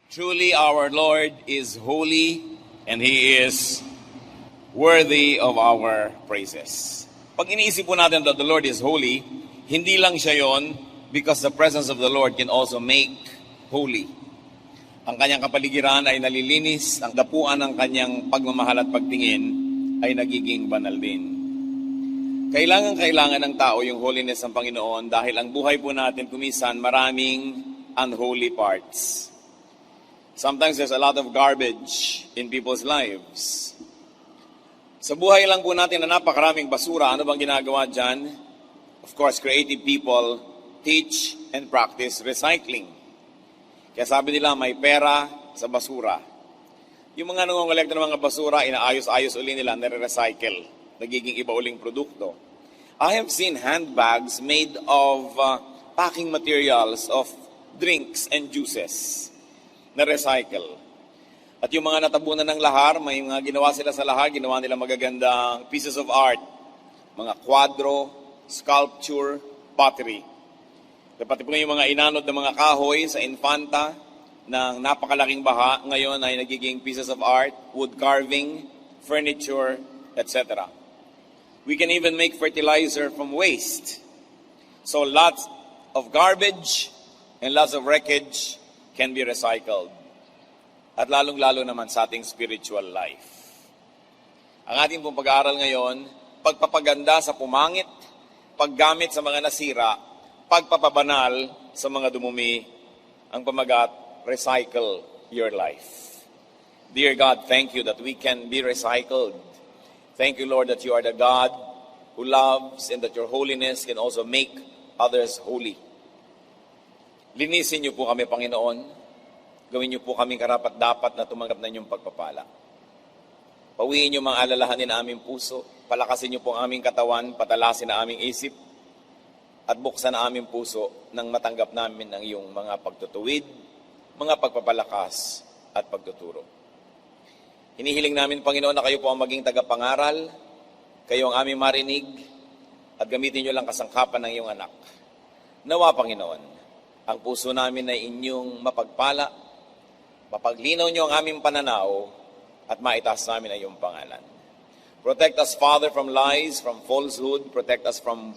Truly our Lord is holy and He is worthy of our praises. Pag iniisip po natin that the Lord is holy, hindi lang siya yon because the presence of the Lord can also make holy. Ang kanyang kapaligiran ay nalilinis, ang dapuan ng kanyang pagmamahal at pagtingin ay nagiging banal din. Kailangan ng tao yung holiness ng Panginoon dahil ang buhay po natin kumisan maraming unholy parts. Sometimes there's a lot of garbage in people's lives. Sa buhay lang po natin na napakaraming basura, ano bang ginagawa dyan? Of course, creative people teach and practice recycling. Kaya sabi nila, may pera sa basura. Yung mga nangongolekta ng mga basura, inaayos-ayos uli nila, nare-recycle. Nagiging iba uling produkto. I have seen handbags made of packing materials of drinks and juices na recycle. At yung mga natabunan ng lahar, may mga ginawa sila sa lahar, ginawa nila magagandang pieces of art, mga kwadro, sculpture, pottery. Pati po yung mga inanod ng mga kahoy sa Infanta ng napakalaking baha, ngayon ay nagiging pieces of art, wood carving, furniture, etc. We can even make fertilizer from waste. So lots of garbage and lots of wreckage can be recycled. At lalong-lalo naman sa ating spiritual life. Ang ating pong pag-aaral ngayon, pagpapaganda sa pumangit, paggamit sa mga nasira, pagpapabanal sa mga dumumi, ang pamagat, recycle your life. Dear God, thank you that we can be recycled. Thank you, Lord, that you are the God who loves and that your holiness can also make others holy. Linisin niyo po kami, Panginoon. Gawin niyo po kami karapat-dapat na tumanggap na inyong pagpapala. Pawiin niyo mga alalahanin na aming puso. Palakasin niyo po ang aming katawan, patalasin na aming isip, at buksan na aming puso nang matanggap namin ang iyong mga pagtutuwid, mga pagpapalakas at pagtuturo. Hinihiling namin, Panginoon, na kayo po ang maging tagapangaral, kayo ang aming marinig, at gamitin niyo lang kasangkapan ng iyong anak. Nawa, Panginoon, ang puso namin ay inyong mapagpala, mapaglinaw niyo ang aming pananaw, at maitaas namin ang iyong pangalan. Protect us, Father, from lies, from falsehood. Protect us from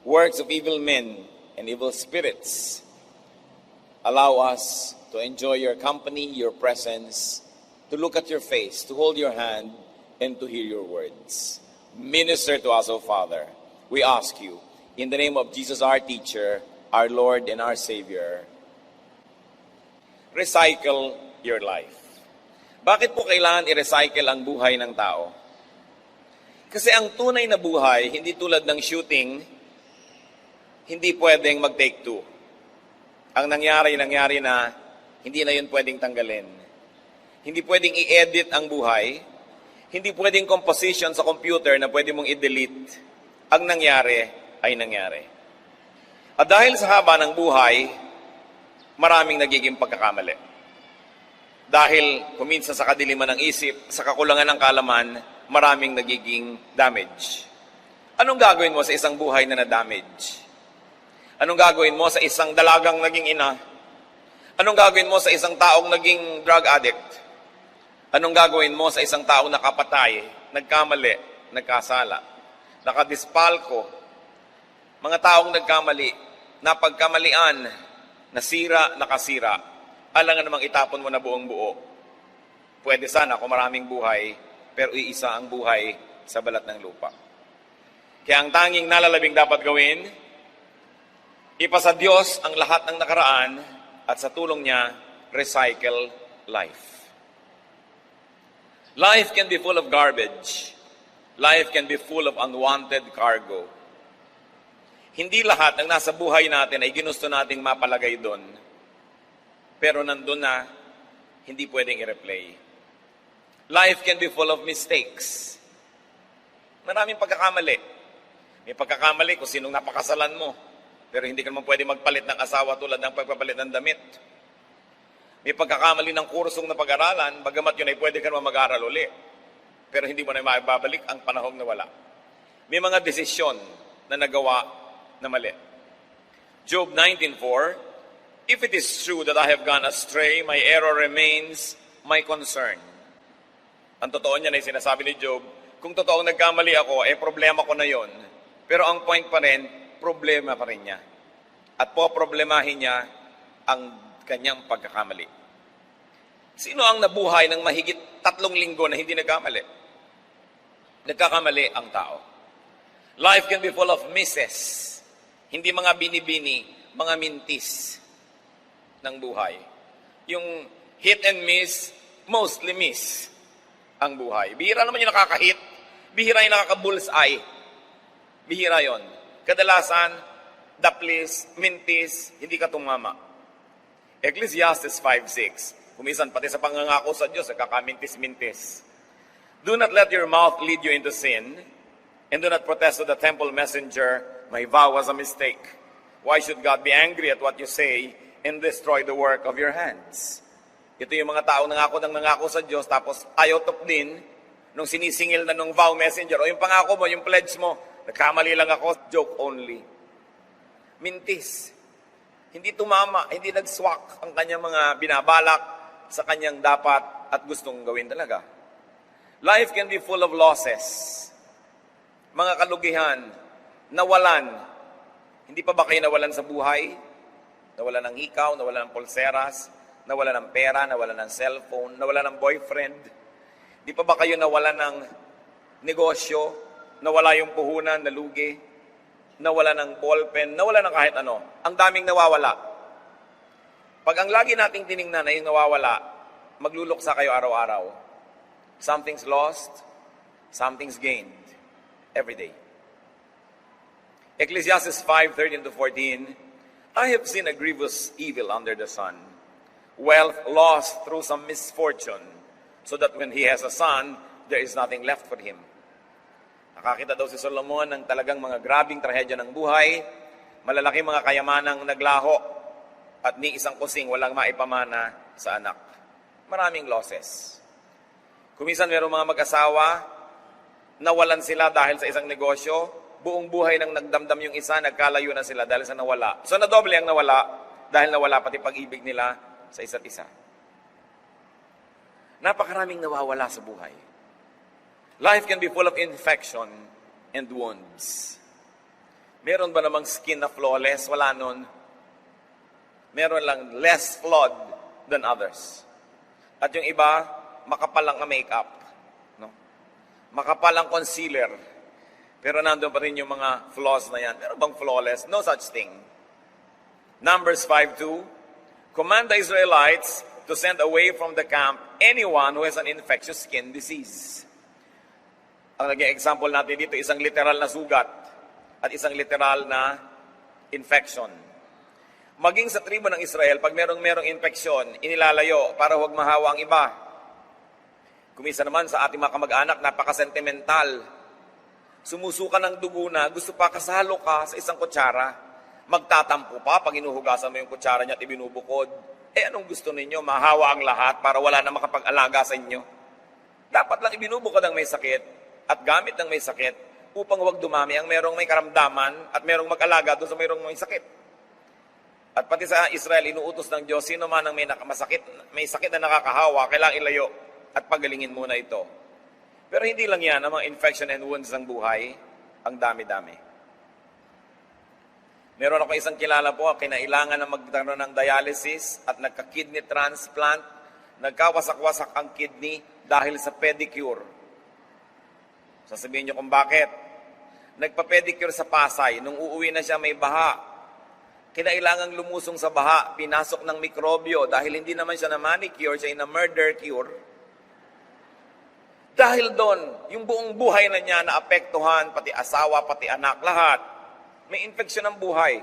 works of evil men and evil spirits. Allow us to enjoy your company, your presence, to look at your face, to hold your hand, and to hear your words. Minister to us, O Father. We ask you, in the name of Jesus, our teacher, our Lord and our Savior, recycle your life. Bakit po kailangan i-recycle ang buhay ng tao? Kasi ang tunay na buhay, hindi tulad ng shooting, hindi pwedeng mag-take two. Ang nangyari na hindi na yun pwedeng tanggalin. Hindi pwedeng i-edit ang buhay. Hindi pwedeng composition sa computer na pwede mong i-delete. Ang nangyari ay nangyari. At dahil sa haba ng buhay, maraming nagiging pagkakamali. Dahil kuminsan sa kadiliman ng isip, sa kakulangan ng kaalaman, maraming nagiging damage. Anong gagawin mo sa isang buhay na na-damage? Anong gagawin mo sa isang dalagang naging ina? Anong gagawin mo sa isang taong naging drug addict? Anong gagawin mo sa isang taong nakapatay, nagkamali, nagkasala, nakadispalko, mga taong nagkamali, napagkamalian, nasira, nakasira, alangan namang itapon mo na buong buo. Pwede sana kung maraming buhay, pero iisa ang buhay sa balat ng lupa. Kaya ang tanging nalalabing dapat gawin, ipasa Diyos ang lahat ng nakaraan at sa tulong niya, recycle life. Life can be full of garbage. Life can be full of unwanted cargo. Hindi lahat ng nasa buhay natin ay ginusto nating mapalagay doon. Pero nandun na, hindi pwedeng i-replay. Life can be full of mistakes. Maraming pagkakamali. May pagkakamali kung sinong napakasalan mo. Pero hindi ka naman pwede magpalit ng asawa tulad ng pagpapalit ng damit. May pagkakamali ng kursong na pag-aralan, bagamat yun ay pwede ka naman mag-aral uli. Pero hindi mo na maibabalik ang panahong nawala. May mga desisyon na nagawa na mali. Job 19:4, If it is true that I have gone astray, my error remains my concern. Ang totoo niyan ay sinasabi ni Job, kung totoong nagkamali ako, problema ko na yon. Pero ang point pa rin, problema pa rin niya. At poproblemahin niya ang kanyang pagkakamali. Sino ang nabuhay ng mahigit 3 linggo na hindi nagkamali? Nagkakamali ang tao. Life can be full of misses. Hindi mga binibini, mga mintis ng buhay. Yung hit and miss, mostly miss ang buhay. Bihira naman yung nakaka-hit. Bihira yung nakaka-bullseye. Bihira yon. Kadalasan, daplis, mintis, hindi ka tumama. Ecclesiastes 5:6. Kumisan pati sa pangangako sa Diyos, kakamintis-mintis. Do not let your mouth lead you into sin, and do not protest to the temple messenger, my vow was a mistake. Why should God be angry at what you say and destroy the work of your hands? Ito yung mga tao nangako sa Diyos, tapos ayaw din nung sinisingil na nung vow messenger, o yung pangako mo, yung pledge mo, nagkamali lang ako, joke only. Mintis. Hindi tumama, hindi nagswak ang kanyang mga binabalak sa kanyang dapat at gustong gawin talaga. Life can be full of losses. Mga kalugihan, nawalan. Hindi pa ba kayo nawalan sa buhay? Nawalan ng hikaw, nawalan ng pulseras, nawalan ng pera, nawalan ng cellphone, nawalan ng boyfriend. Di pa ba kayo nawalan ng negosyo, nawala yung puhunan, nalugi, nawala ng ballpen, nawala ng kahit ano. Ang daming nawawala. Pag ang lagi nating tiningnan ay yung nawawala, magluluksa kayo araw-araw. Something's lost, something's gained every day. Ecclesiastes 5:13-14, I have seen a grievous evil under the sun, wealth lost through some misfortune, so that when he has a son, there is nothing left for him. Nakakita daw si Solomon ng talagang mga grabing trahedya ng buhay, malalaki mga kayamanang naglaho, at ni isang kusing walang maipamana sa anak. Maraming losses. Kuminsan mayroong mga mag-asawa, nawalan sila dahil sa isang negosyo, buong buhay nang nagdamdam yung isa, nagkalayo na sila dahil sa nawala. So nadoble ang nawala dahil nawala pati pag-ibig nila sa isa't isa. Napakaraming nawawala sa buhay. Life can be full of infection and wounds. Meron ba namang skin na flawless? Wala nun. Meron lang less flawed than others. At yung iba, makapal lang ang makeup. No? Makapal ang concealer. Pero nandun pa rin yung mga flaws na yan. Meron bang flawless? No such thing. Numbers 5:2, command the Israelites to send away from the camp anyone who has an infectious skin disease. Ang naging example natin dito, isang literal na sugat at isang literal na infection. Maging sa tribo ng Israel, pag merong infeksyon, inilalayo para huwag mahawa ang iba. Kumisa naman sa ating mga kamag-anak, napaka-sentimental. Sumusuka ng dugo na, gusto pa kasalo ka sa isang kutsara. Magtatampo pa pag inuhugasan mo yung kutsara niya at ibinubukod. Anong gusto ninyo? Mahawa ang lahat para wala na makapag-alaga sa inyo. Dapat lang ibinubukod ang may sakit at gamit ng may sakit upang huwag dumami ang merong may karamdaman at merong mag-alaga doon sa merong may sakit. At pati sa Israel, inuutos ng Diyos, sino man ang may sakit na nakakahawa, kailangang ilayo at pagalingin muna ito. Pero hindi lang yan, ang mga infection and wounds ng buhay, ang dami-dami. Meron ako isang kilala po, kinailangan na magkaroon ng dialysis at nagka-kidney transplant, nagkawasak-wasak ang kidney dahil sa pedicure. Sasabihin niyo kung bakit. Nagpa-pedicure sa Pasay, nung uuwi na siya may baha. Kinailangang lumusong sa baha, pinasok ng mikrobyo dahil hindi naman siya na manicure, siya na murder cure. Dahil doon, yung buong buhay na niya naapektuhan, pati asawa, pati anak, lahat. May infeksyon ng buhay.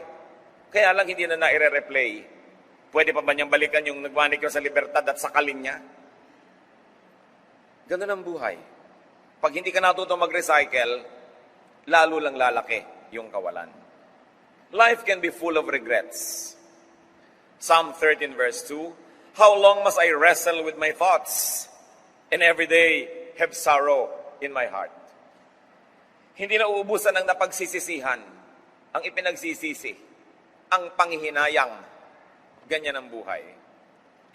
Kaya lang hindi na i-replay. Pwede pa ba niyang balikan yung nag-manicure sa Libertad at sakalin niya? Ganun ang buhay. Pag hindi ka natuto mag-recycle, lalo lang lalaki yung kawalan. Life can be full of regrets. Psalm 13 verse 2, how long must I wrestle with my thoughts, and every day have sorrow in my heart? Hindi na uubusan ng napagsisisihan, ang ipinagsisisi, ang panghihinayang. Ganyan ang buhay.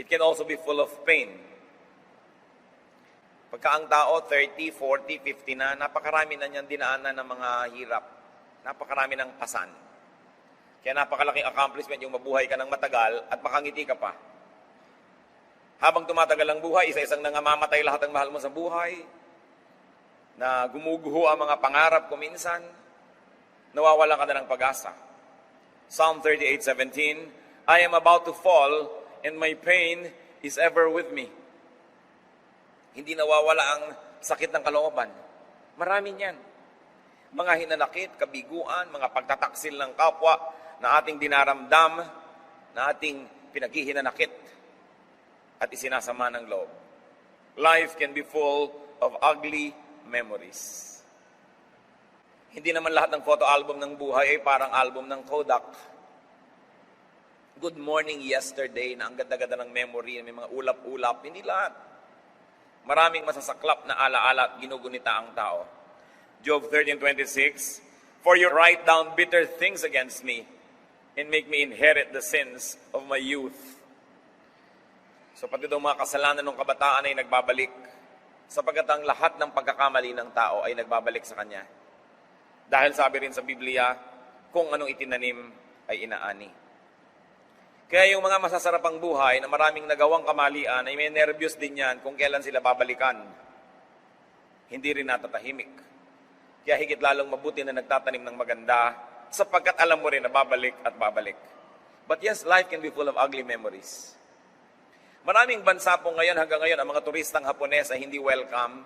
It can also be full of pain. Pagka ang tao 30, 40, 50 na, napakarami na niyang dinaanan ng mga hirap. Napakarami ng pasan. Kaya napakalaking accomplishment yung mabuhay ka ng matagal at makangiti ka pa. Habang tumatagal ang buhay, isa-isang nangamamatay lahat ng mahal mo sa buhay, na gumuguho ang mga pangarap ko minsan, nawawalan ka na ng pag-asa. Psalm 38:17, I am about to fall and my pain is ever with me. Hindi nawawala ang sakit ng kalooban. Marami niyan. Mga hinanakit, kabiguan, mga pagtataksil ng kapwa na ating dinaramdam, na ating pinaghihinanakit at isinasama ng loob. Life can be full of ugly memories. Hindi naman lahat ng photo album ng buhay ay parang album ng Kodak. Good morning yesterday na ang ganda-ganda ng memory, may mga ulap-ulap. Hindi lahat. Maraming masasaklap na alaala at ginugunita ang tao. Job 13:26, for you write down bitter things against me and make me inherit the sins of my youth. So pati daw mga kasalanan ng kabataan ay nagbabalik, sapagkat ang lahat ng pagkakamali ng tao ay nagbabalik sa kanya. Dahil sabi rin sa Biblia, kung anong itinanim ay inaani. Kaya yung mga masasarapang buhay na maraming nagawang kamalian ay may nervyos din yan kung kailan sila babalikan. Hindi rin natatahimik. Kaya higit lalong mabuti na nagtatanim ng maganda sapagkat alam mo rin na babalik at babalik. But yes, life can be full of ugly memories. Maraming bansa po ngayon, hanggang ngayon, ang mga turistang Hapones ay hindi welcome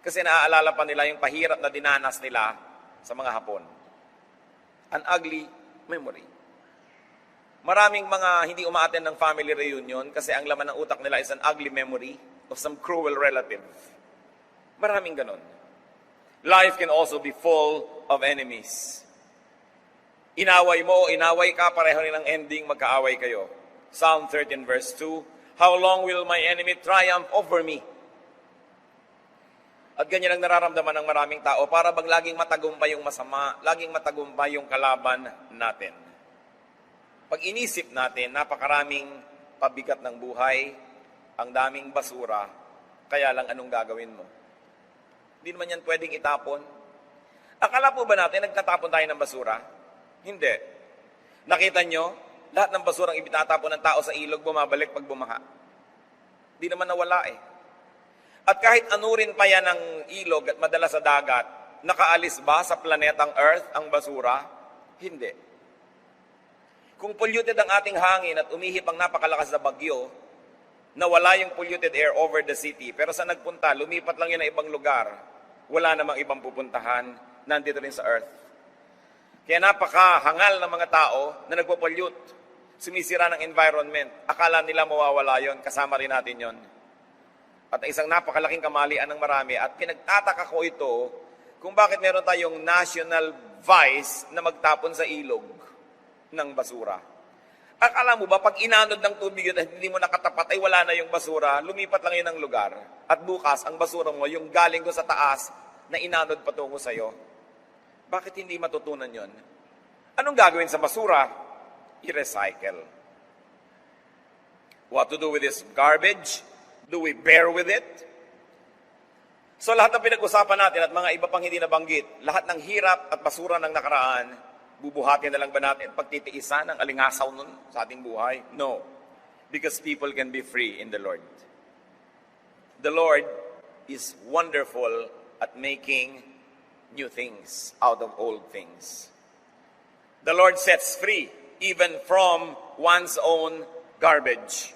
kasi naaalala pa nila yung pahirap na dinanas nila sa mga Hapon. An ugly memory. Maraming mga hindi umaattend ng family reunion kasi ang laman ng utak nila is an ugly memory of some cruel relative. Maraming ganon. Life can also be full of enemies. Inaway mo o inaway ka, pareho rin ang ending, magkaaway kayo. Psalm 13 verse 2, how long will my enemy triumph over me? At ganyan ang nararamdaman ng maraming tao, para bang laging matagumpay yung masama, laging matagumpay yung kalaban natin. Pag inisip natin, napakaraming pabigat ng buhay, ang daming basura, kaya lang anong gagawin mo? Hindi naman yan pwedeng itapon. Akala po ba natin nagtatapon tayo ng basura? Hindi. Nakita nyo, lahat ng basurang ibitatapon ng tao sa ilog, bumabalik pag bumaha. Hindi naman nawala eh. At kahit anurin pa yan ng ilog at madala sa dagat, nakaalis ba sa planetang Earth ang basura? Hindi. Kung polluted ang ating hangin at umihip ang napakalakas na bagyo, nawala yung polluted air over the city. Pero sa nagpunta, lumipat lang yun na ibang lugar. Wala namang ibang pupuntahan, nandito rin sa Earth. Kaya napakahangal ng mga tao na nagpo-pollute, sumisira ng environment. Akala nila mawawala yon, kasama rin natin yon. At isang napakalaking kamalian ng marami. At pinagtataka ko ito kung bakit meron tayong national vice na magtapon sa ilog ng basura. Akala mo ba, pag inanod ng tubig yun at hindi mo nakatapat, ay wala na yung basura, lumipat lang yun ng lugar. At bukas, ang basura mo, yung galing doon sa taas, na inanod patungo sa'yo. Bakit hindi matutunan yon? Anong gagawin sa basura? I-recycle. What to do with this garbage? Do we bear with it? So lahat ng pinag-usapan natin at mga iba pang hindi nabanggit, lahat ng hirap at basura ng nakaraan, bubuhatin na lang ba natin pagtitiisan ang alingasaw nun sa ating buhay? No. Because people can be free in the Lord. The Lord is wonderful at making new things out of old things. The Lord sets free even from one's own garbage.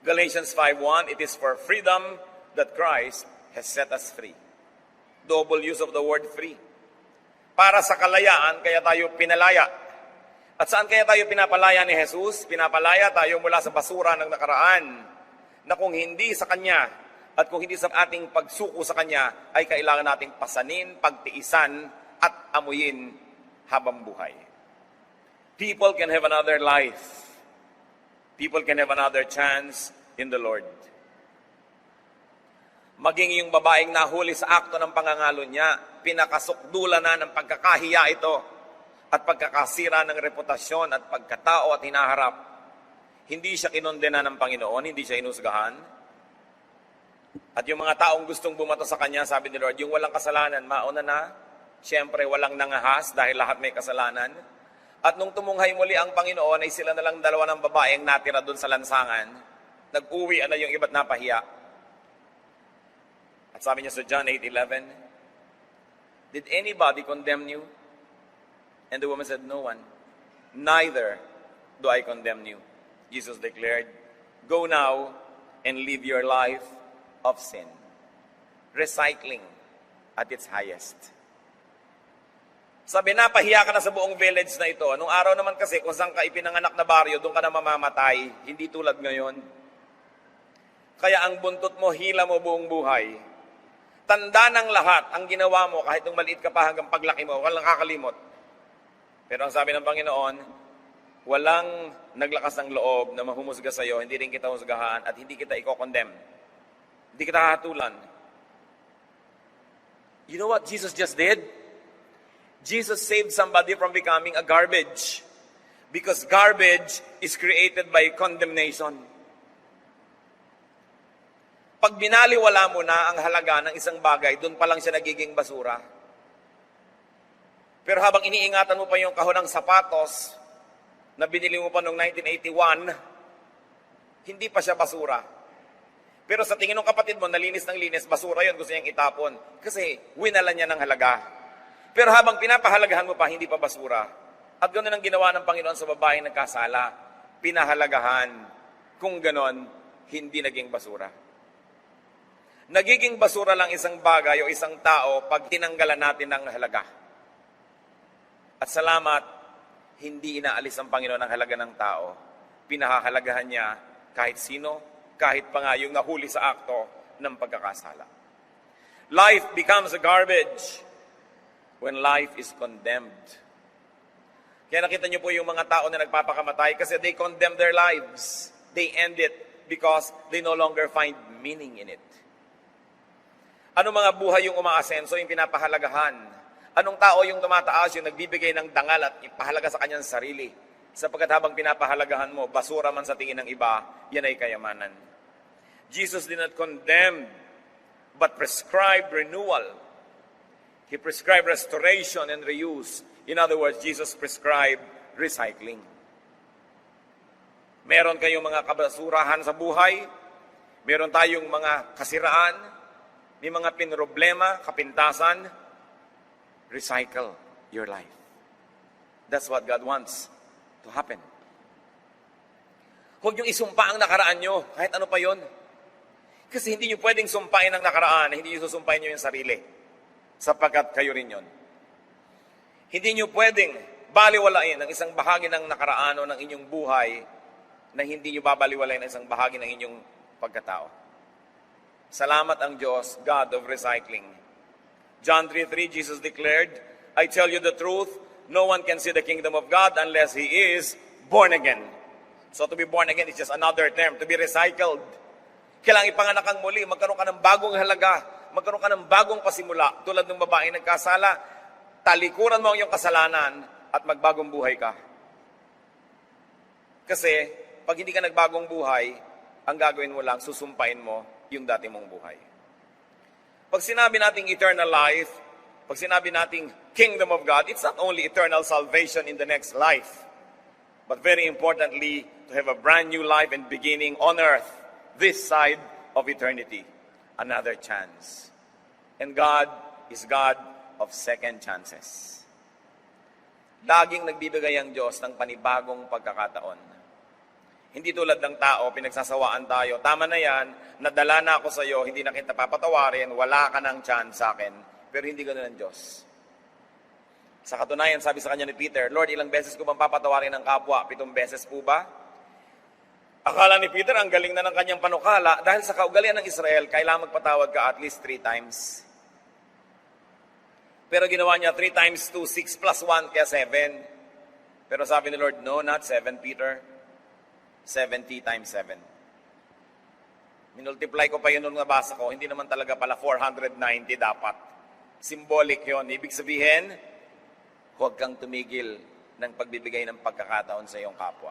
Galatians 5:1, it is for freedom that Christ has set us free. Double use of the word free. Para sa kalayaan, kaya tayo pinalaya. At saan kaya tayo pinapalaya ni Jesus? Pinapalaya tayo mula sa basura ng nakaraan, na kung hindi sa Kanya, at kung hindi sa ating pagsuko sa Kanya, ay kailangan nating pasanin, pagtiisan, at amuyin habang buhay. People can have another life. People can have another chance in the Lord. Maging yung babaeng nahuli sa akto ng pangangalo niya, pinakasukdula na ng pagkakahiya ito at pagkakasira ng reputasyon at pagkatao at hinaharap. hindi siya kinondena ng Panginoon, hindi siya inusgahan. At yung mga taong gustong bumato sa kanya, sabi ni Lord, yung walang kasalanan, mauna na. Siyempre, walang nangahas dahil lahat may kasalanan. At nung tumunghay muli ang Panginoon, ay sila na lang dalawa ng babaeng natira doon sa lansangan. Nag-uwi na yung iba't napahiya. At sabi niya sa John 8:11, "Did anybody condemn you?" And the woman said, "No one. Neither do I condemn you." Jesus declared, "Go now and live your life of sin." Recycling at its highest. Sabi, napahiya ka na sa buong village na ito. Nung araw naman kasi, kung saan ka ipinanganak na baryo, doon ka na mamamatay. Hindi tulad ngayon. Kaya ang buntot mo, hila mo buong buhay. Tanda ng lahat ang ginawa mo kahit nung maliit ka pa hanggang paglaki mo, walang kakalimot. Pero ang sabi ng Panginoon, walang naglakas ng loob na mahumusga sa iyo, hindi rin kita husgahan at hindi kita i-condemn. Hindi kita hatulan. You know what Jesus just did? Jesus saved somebody from becoming a garbage. Because garbage is created by condemnation. Pag binaliwala mo na ang halaga ng isang bagay, doon pa lang siya nagiging basura. Pero habang iniingatan mo pa yung kahon ng sapatos na binili mo pa noong 1981, hindi pa siya basura. Pero sa tingin ng kapatid mo, nalinis ng linis, basura yun, gusto niyang itapon. Kasi winala niya ng halaga. Pero habang pinapahalagahan mo pa, hindi pa basura. At ganoon ang ginawa ng Panginoon sa babaeng nagkasala. Pinahalagahan. Kung ganon, hindi naging basura. Nagiging basura lang isang bagay o isang tao pag tinanggalan natin ng halaga. At salamat, hindi inaalis ang Panginoon ang halaga ng tao. Pinahahalagahan niya kahit sino, kahit pa nga yung nahuli sa akto ng pagkakasala. Life becomes a garbage when life is condemned. Kaya nakita niyo po yung mga tao na nagpapakamatay kasi they condemn their lives. They end it because they no longer find meaning in it. Ano mga buhay yung umaasenso, yung pinapahalagahan? Anong tao yung tumataas, yung nagbibigay ng dangal at ipahalaga sa kanyang sarili? Sapagkat habang pinapahalagahan mo, basura man sa tingin ng iba, yan ay kayamanan. Jesus did not condemn, but prescribed renewal. He prescribed restoration and reuse. In other words, Jesus prescribed recycling. Meron kayong mga kabasurahan sa buhay, meron tayong mga kasiraan, may mga pinroblema, kapintasan, recycle your life. That's what God wants to happen. Huwag niyong isumpa ang nakaraan nyo, kahit ano pa yon. Kasi hindi niyo pwedeng sumpain ang nakaraan, hindi niyo susumpain niyo yung sarili. Sapagkat kayo rin yon. Hindi niyo pwedeng baliwalain ang isang bahagi ng nakaraan o ng inyong buhay na hindi niyo babaliwalain ang isang bahagi ng inyong pagkatao. Salamat ang Diyos, God of recycling. John 3:3, Jesus declared, "I tell you the truth, no one can see the kingdom of God unless he is born again." So to be born again is just another term, to be recycled. Kailangang ipanganak kang muli, magkaroon ka ng bagong halaga, magkaroon ka ng bagong pasimula. Tulad ng babaeng nagkasala, talikuran mo ang iyong kasalanan at magbagong buhay ka. Kasi, pag hindi ka nagbagong buhay, ang gagawin mo lang, susumpain mo yung dati mong buhay. Pag sinabi nating eternal life, pag sinabi nating kingdom of God, it's not only eternal salvation in the next life, but very importantly, to have a brand new life and beginning on earth, this side of eternity. Another chance. And God is God of second chances. Laging nagbibigay ang Diyos ng panibagong pagkakataon. Hindi tulad ng tao, pinagsasawaan tayo. Tama na yan, nadala na ako sa iyo, hindi na kita papatawarin, wala ka ng chance sa akin. Pero hindi ganoon ang Diyos. Sa katunayan, sabi sa kanya ni Peter, "Lord, ilang beses ko bang papatawarin ng kapwa? 7 beses po ba?" Akala ni Peter, ang galing na ng kanyang panukala, dahil sa kaugalian ng Israel, kailangan magpatawad ka at least 3 times. Pero ginawa niya 3 times 2, 6 plus 1, kaya 7. Pero sabi ni Lord, "No, not 7, Peter. 70 times 7. Minultiply ko pa yun nung nabasa ko, hindi naman talaga pala 490 dapat. Symbolic yun. Ibig sabihin, huwag kang tumigil ng pagbibigay ng pagkakataon sa iyong kapwa.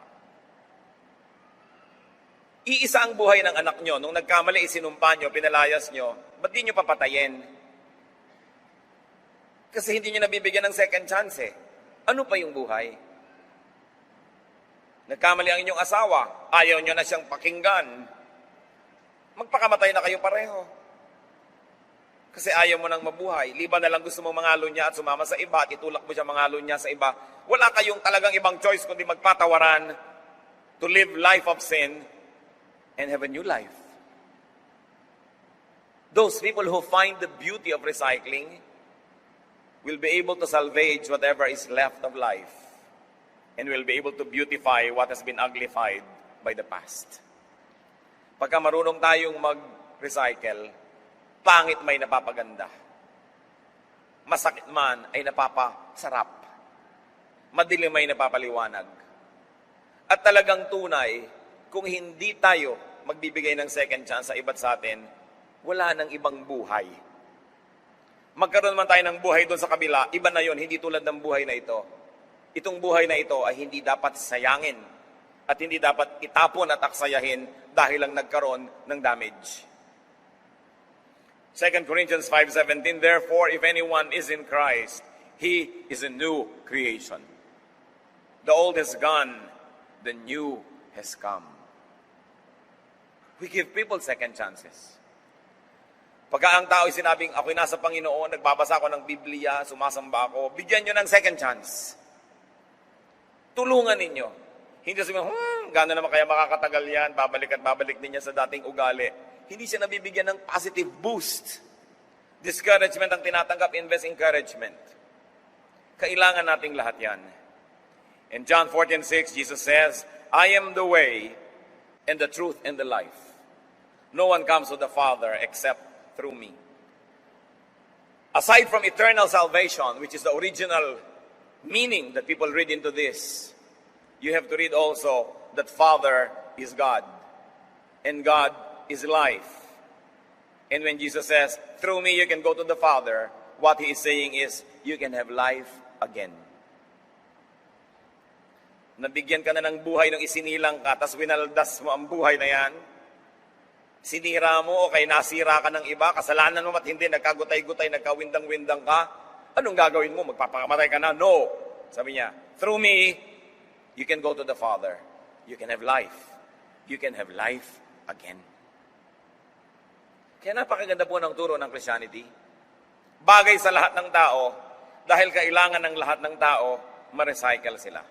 Iisa ang buhay ng anak nyo. Nung nagkamali, isinumpa nyo, pinalayas nyo, ba't di nyo papatayin? Kasi hindi nyo nabibigyan ng second chance eh. Ano pa yung buhay? Nagkamali ang inyong asawa, ayaw nyo na siyang pakinggan. Magpakamatay na kayo pareho. Kasi ayaw mo nang mabuhay. Liban na lang gusto mong mangalo niya at sumama sa iba at itulak mo siya mangalo niya sa iba. Wala kayong talagang ibang choice kundi magpatawaran to live life of sin and have a new life. Those people who find the beauty of recycling will be able to salvage whatever is left of life and will be able to beautify what has been uglified by the past. Pagka marunong tayong mag-recycle, pangit may napapaganda. Masakit man ay napapasarap. Madilim ay napapaliwanag. At talagang tunay, kung hindi tayo magbibigay ng second chance sa iba't sa atin, wala nang ibang buhay. Magkaroon man tayo ng buhay doon sa kabila, iba na yon, hindi tulad ng buhay na ito. Itong buhay na ito ay hindi dapat sayangin at hindi dapat itapon at aksayahin dahil lang nagkaroon ng damage. 2 Corinthians 5:17, therefore, if anyone is in Christ, he is a new creation. The old has gone, the new has come. We give people second chances. Pagka ang tao ay sinabing, ako'y nasa Panginoon, nagbabasa ako ng Biblia, sumasamba ako, bigyan nyo ng second chance. Tulungan ninyo. Hindi sabihin, gano'n naman kaya makakatagal yan, babalik at babalik din niya sa dating ugali. Hindi siya nabibigyan ng positive boost. Discouragement ang tinatanggap, invest encouragement. Kailangan nating lahat yan. In John 14:6, Jesus says, I am the way and the truth and the life. No one comes to the Father except through me. Aside from eternal salvation, which is the original meaning that people read into this, you have to read also that Father is God and God is life. And when Jesus says, through me you can go to the Father, what He is saying is, you can have life again. Nabigyan ka na ng buhay nung isinilang ka, tas winaldas mo ang buhay na yan, sinira mo o kay nasira ka ng iba, kasalanan mo at hindi, nagkagutay-gutay, nagkawindang-windang ka, anong gagawin mo? Magpapakamatay ka na? No. Sabi niya, through me, you can go to the Father. You can have life. You can have life again. Kaya napakaganda po ng turo ng Christianity. Bagay sa lahat ng tao, dahil kailangan ng lahat ng tao, ma-recycle sila.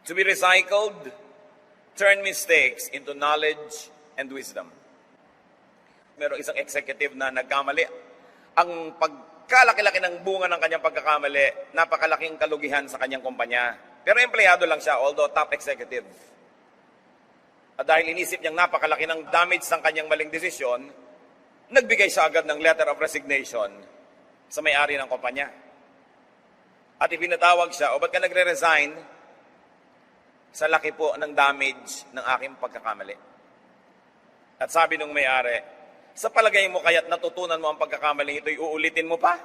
To be recycled, turn mistakes into knowledge and wisdom. Merong isang executive na nagkamali. Ang pagkalaki-laki ng bunga ng kanyang pagkakamali, napakalaking kalugihan sa kanyang kumpanya. Pero empleyado lang siya, although top executive. At dahil inisip niyang napakalaki ng damage ng kanyang maling desisyon, nagbigay siya agad ng letter of resignation sa may-ari ng kumpanya. At ipinatawag siya, o ba't ka nagre-resign? Sa laki po ng damage ng aking pagkakamali. At sabi nung may-ari, sa palagay mo kaya't natutunan mo ang pagkakamaling ito, uulitin mo pa?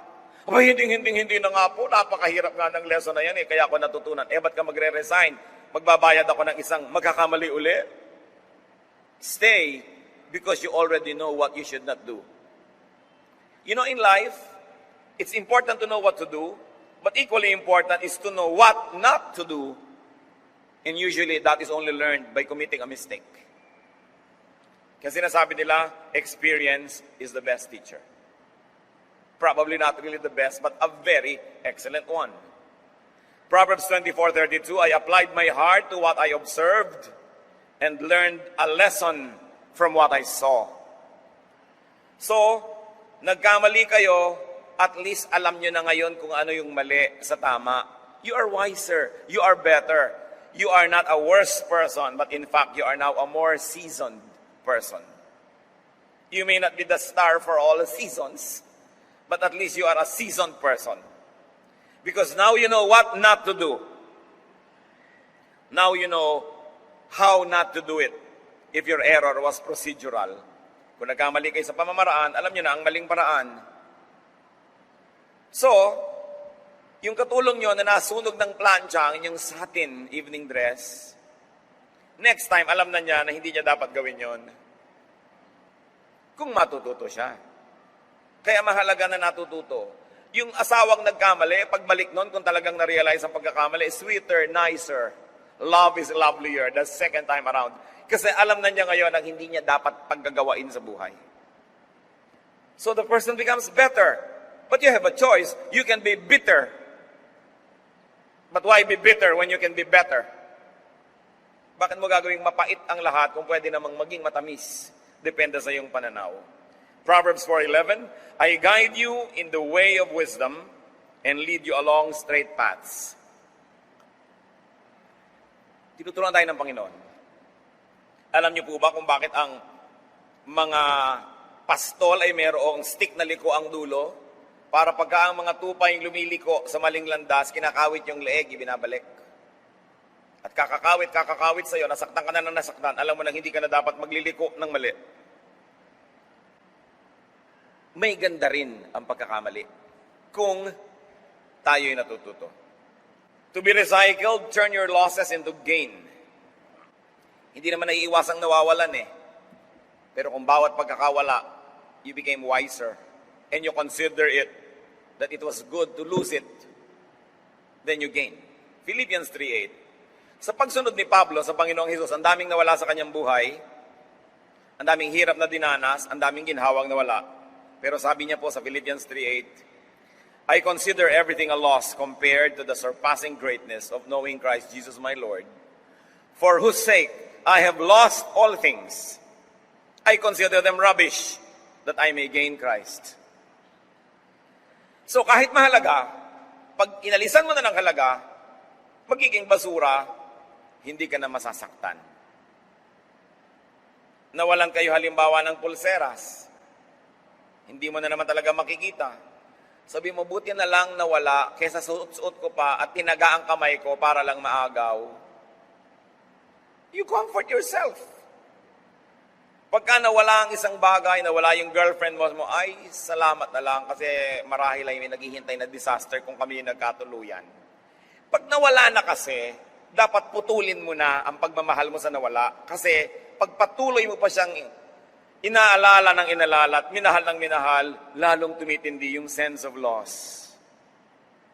Abay, hindi na nga po, napakahirap nga ng lesson na yan kaya ako natutunan. Ba't ka magre-resign? Magbabayad ako ng isang magkakamali uli? Stay, because you already know what you should not do. You know, in life, it's important to know what to do, but equally important is to know what not to do. And usually, that is only learned by committing a mistake. Kasi sinasabi nila, experience is the best teacher. Probably not really the best, but a very excellent one. Proverbs 24:32, I applied my heart to what I observed and learned a lesson from what I saw. So, nagkamali kayo, at least alam nyo na ngayon kung ano yung mali sa tama. You are wiser. You are better. You are not a worse person, but in fact, you are now a more seasoned person. You may not be the star for all the seasons, but at least you are a seasoned person. Because now you know what not to do. Now you know how not to do it if your error was procedural. Kung nagkamali kayo sa pamamaraan, alam nyo na ang maling paraan. So, yung katulong nyo na nasunog ng plancha ang inyong satin evening dress, next time, alam na niya na hindi niya dapat gawin yon. Kung matututo siya. Kaya mahalaga na natututo. Yung asawang nagkamali, pagbalik nun, kung talagang na-realize ang pagkakamali, sweeter, nicer. Love is lovelier the second time around. Kasi alam na niya ngayon ang hindi niya dapat paggagawain sa buhay. So the person becomes better. But you have a choice. You can be bitter. But why be bitter when you can be better? Bakit mo gagawing mapait ang lahat kung pwede namang maging matamis? Depende sa iyong pananaw. Proverbs 4:11, I guide you in the way of wisdom and lead you along straight paths. Tinuturuan tayo ng Panginoon. Alam niyo po ba kung bakit ang mga pastol ay mayroong stick na liko ang dulo? Para pagka ang mga tupay lumiliko sa maling landas, kinakawit yung leeg, ibinabalik. At kakakawit sa'yo, nasaktan ka na ng nasaktan, alam mo nang hindi ka na dapat magliliko ng mali. May ganda rin ang pagkakamali kung tayo'y natututo. To be recycled, turn your losses into gain. Hindi naman naiiwasang nawawalan eh. Pero kung bawat pagkakawala, you became wiser and you consider it that it was good to lose it, then you gain. Philippians 3:8. Sa pagsunod ni Pablo sa Panginoong Hesus, ang daming nawala sa kanyang buhay, ang daming hirap na dinanas, ang daming ginhawang nawala. Pero sabi niya po sa Philippians 3:8, I consider everything a loss compared to the surpassing greatness of knowing Christ Jesus my Lord, for whose sake I have lost all things. I consider them rubbish, that I may gain Christ. So kahit mahalaga, pag inalisan mo na ng halaga, magiging basura, hindi ka na masasaktan. Nawalan kayo halimbawa ng pulseras. Hindi mo na naman talaga makikita. Sabi mo, buti na lang nawala kesa suot-suot ko pa at tinaga ang kamay ko para lang maagaw. You comfort yourself. Pagka nawala ang isang bagay, nawala yung girlfriend mo, ay, salamat na lang kasi marahil ay may naghihintay na disaster kung kami yung nagkatuluyan. Pag nawala na kasi, dapat putulin mo na ang pagmamahal mo sa nawala. Kasi pag patuloy mo pa siyang inaalala ng inalala at minahal ng minahal, lalong tumitindi yung sense of loss.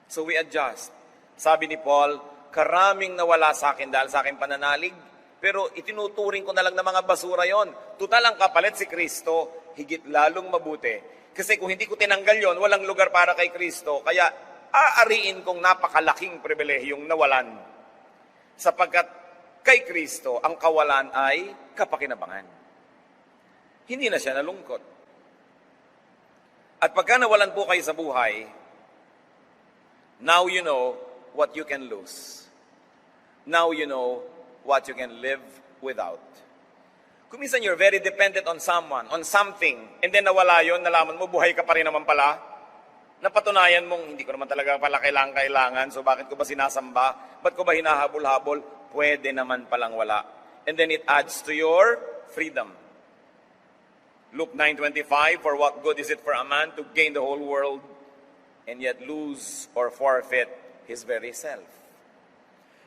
So we adjust. Sabi ni Paul, karaming nawala sa akin dahil sa aking pananalig, pero itinuturing ko na lang na mga basura yon. Tutal ang kapalit si Kristo, higit lalong mabuti. Kasi kung hindi ko tinanggal yon, walang lugar para kay Kristo. Kaya aariin kong napakalaking pribilehiyong nawalan. Sapagkat kay Kristo, ang kawalan ay kapakinabangan. Hindi na siya nalungkot. At pagka nawalan po kayo sa buhay, now you know what you can lose. Now you know what you can live without. Kung minsan you're very dependent on someone, on something, and then nawala yon, nalaman mo, buhay ka pa rin naman pala, napatunayan mong, hindi ko naman talaga pala kailangan, so bakit ko ba sinasamba? Ba't ko ba hinahabol-habol? Pwede naman palang wala. And then it adds to your freedom. Luke 9:25, for what good is it for a man to gain the whole world and yet lose or forfeit his very self?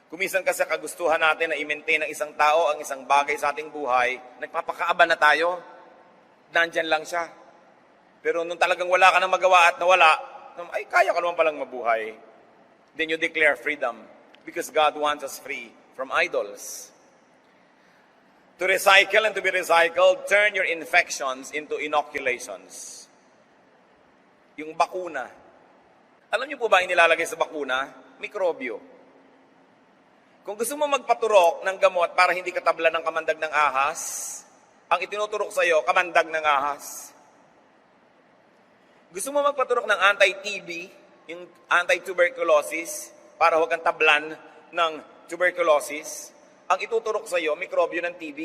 Kumisan kasi kagustuhan natin na i-maintain ng isang tao ang isang bagay sa ating buhay, nagpapakaaba na tayo, nandyan lang siya. Pero nung talagang wala ka nang magawa at nawala, ay kaya ka naman palang mabuhay. Then you declare freedom because God wants us free from idols. To recycle and to be recycled, turn your infections into inoculations. Yung bakuna. Alam niyo po ba ang nilalagay sa bakuna? Mikrobyo. Kung gusto mo magpaturok ng gamot para hindi ka tabla ng kamandag ng ahas, ang itinuturok sa iyo, kamandag ng ahas. Gusto mo magpaturok ng anti-TB, yung anti-tuberculosis, para huwag kang tablan ng tuberculosis, ang ituturok sa iyo, mikrobyo ng TB.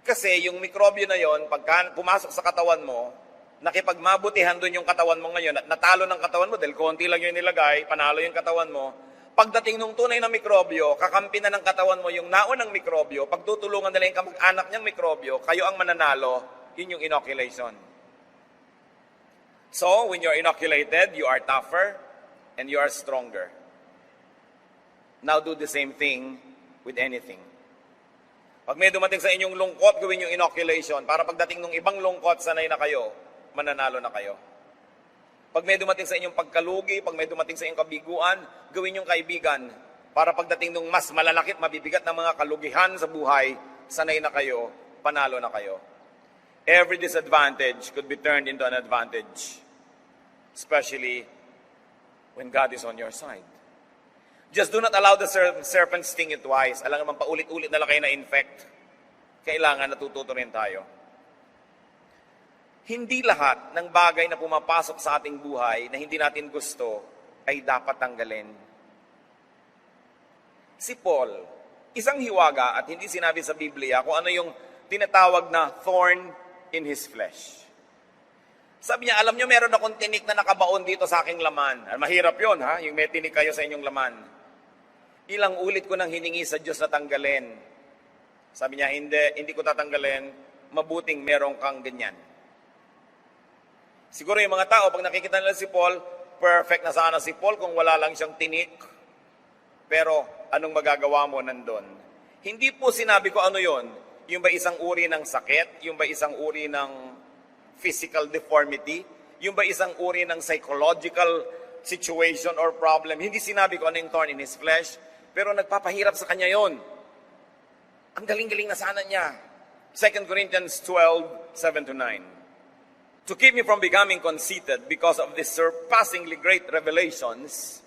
Kasi yung mikrobyo na yon, pagka pumasok sa katawan mo, nakipagmabutihan doon yung katawan mo ngayon, at natalo ng katawan mo, dahil konti lang yung nilagay, panalo yung katawan mo, pagdating nung tunay na mikrobyo, kakampi na ng katawan mo yung naunang mikrobyo, pagtutulungan nila yung kamag-anak niyang mikrobyo, kayo ang mananalo, yun yung inoculation. So, when you're inoculated, you are tougher and you are stronger. Now do the same thing with anything. Pag may dumating sa inyong lungkot, gawin yung inoculation para pagdating ng ibang lungkot, sanay na kayo, mananalo na kayo. Pag may dumating sa inyong pagkalugi, pag may dumating sa inyong kabiguan, gawin yung kaibigan para pagdating ng mas malalakit, mabibigat na mga kalugihan sa buhay, sanay na kayo, panalo na kayo. Every disadvantage could be turned into an advantage, especially when God is on your side. Just do not allow the serpent sting you twice. Alam naman, paulit-ulit na lang kayo na-infect. Kailangan natututo rin tayo. Hindi lahat ng bagay na pumapasok sa ating buhay na hindi natin gusto ay dapat tanggalin. Si Paul, isang hiwaga at hindi sinabi sa Biblia kung ano yung tinatawag na thorn in his flesh. Sabi niya, alam niyo, meron akong tinik na nakabaon dito sa aking laman. Mahirap yun, ha? Yung may tinik kayo sa inyong laman. Ilang ulit ko nang hiningi sa Diyos na tanggalin. Sabi niya, hindi ko tatanggalin. Mabuting meron kang ganyan. Siguro yung mga tao, pag nakikita nila si Paul, perfect na sana si Paul kung wala lang siyang tinik. Pero anong magagawa mo nandun? Hindi po sinabi ko ano yon. Yung ba isang uri ng sakit? Yung ba isang uri ng physical deformity? Yung ba isang uri ng psychological situation or problem? Hindi sinabi ko ano yung thorn in his flesh, pero nagpapahirap sa kanya yon. Ang galing-galing na sana niya. 2 Corinthians 12, 7-9. To keep me from becoming conceited because of these surpassingly great revelations,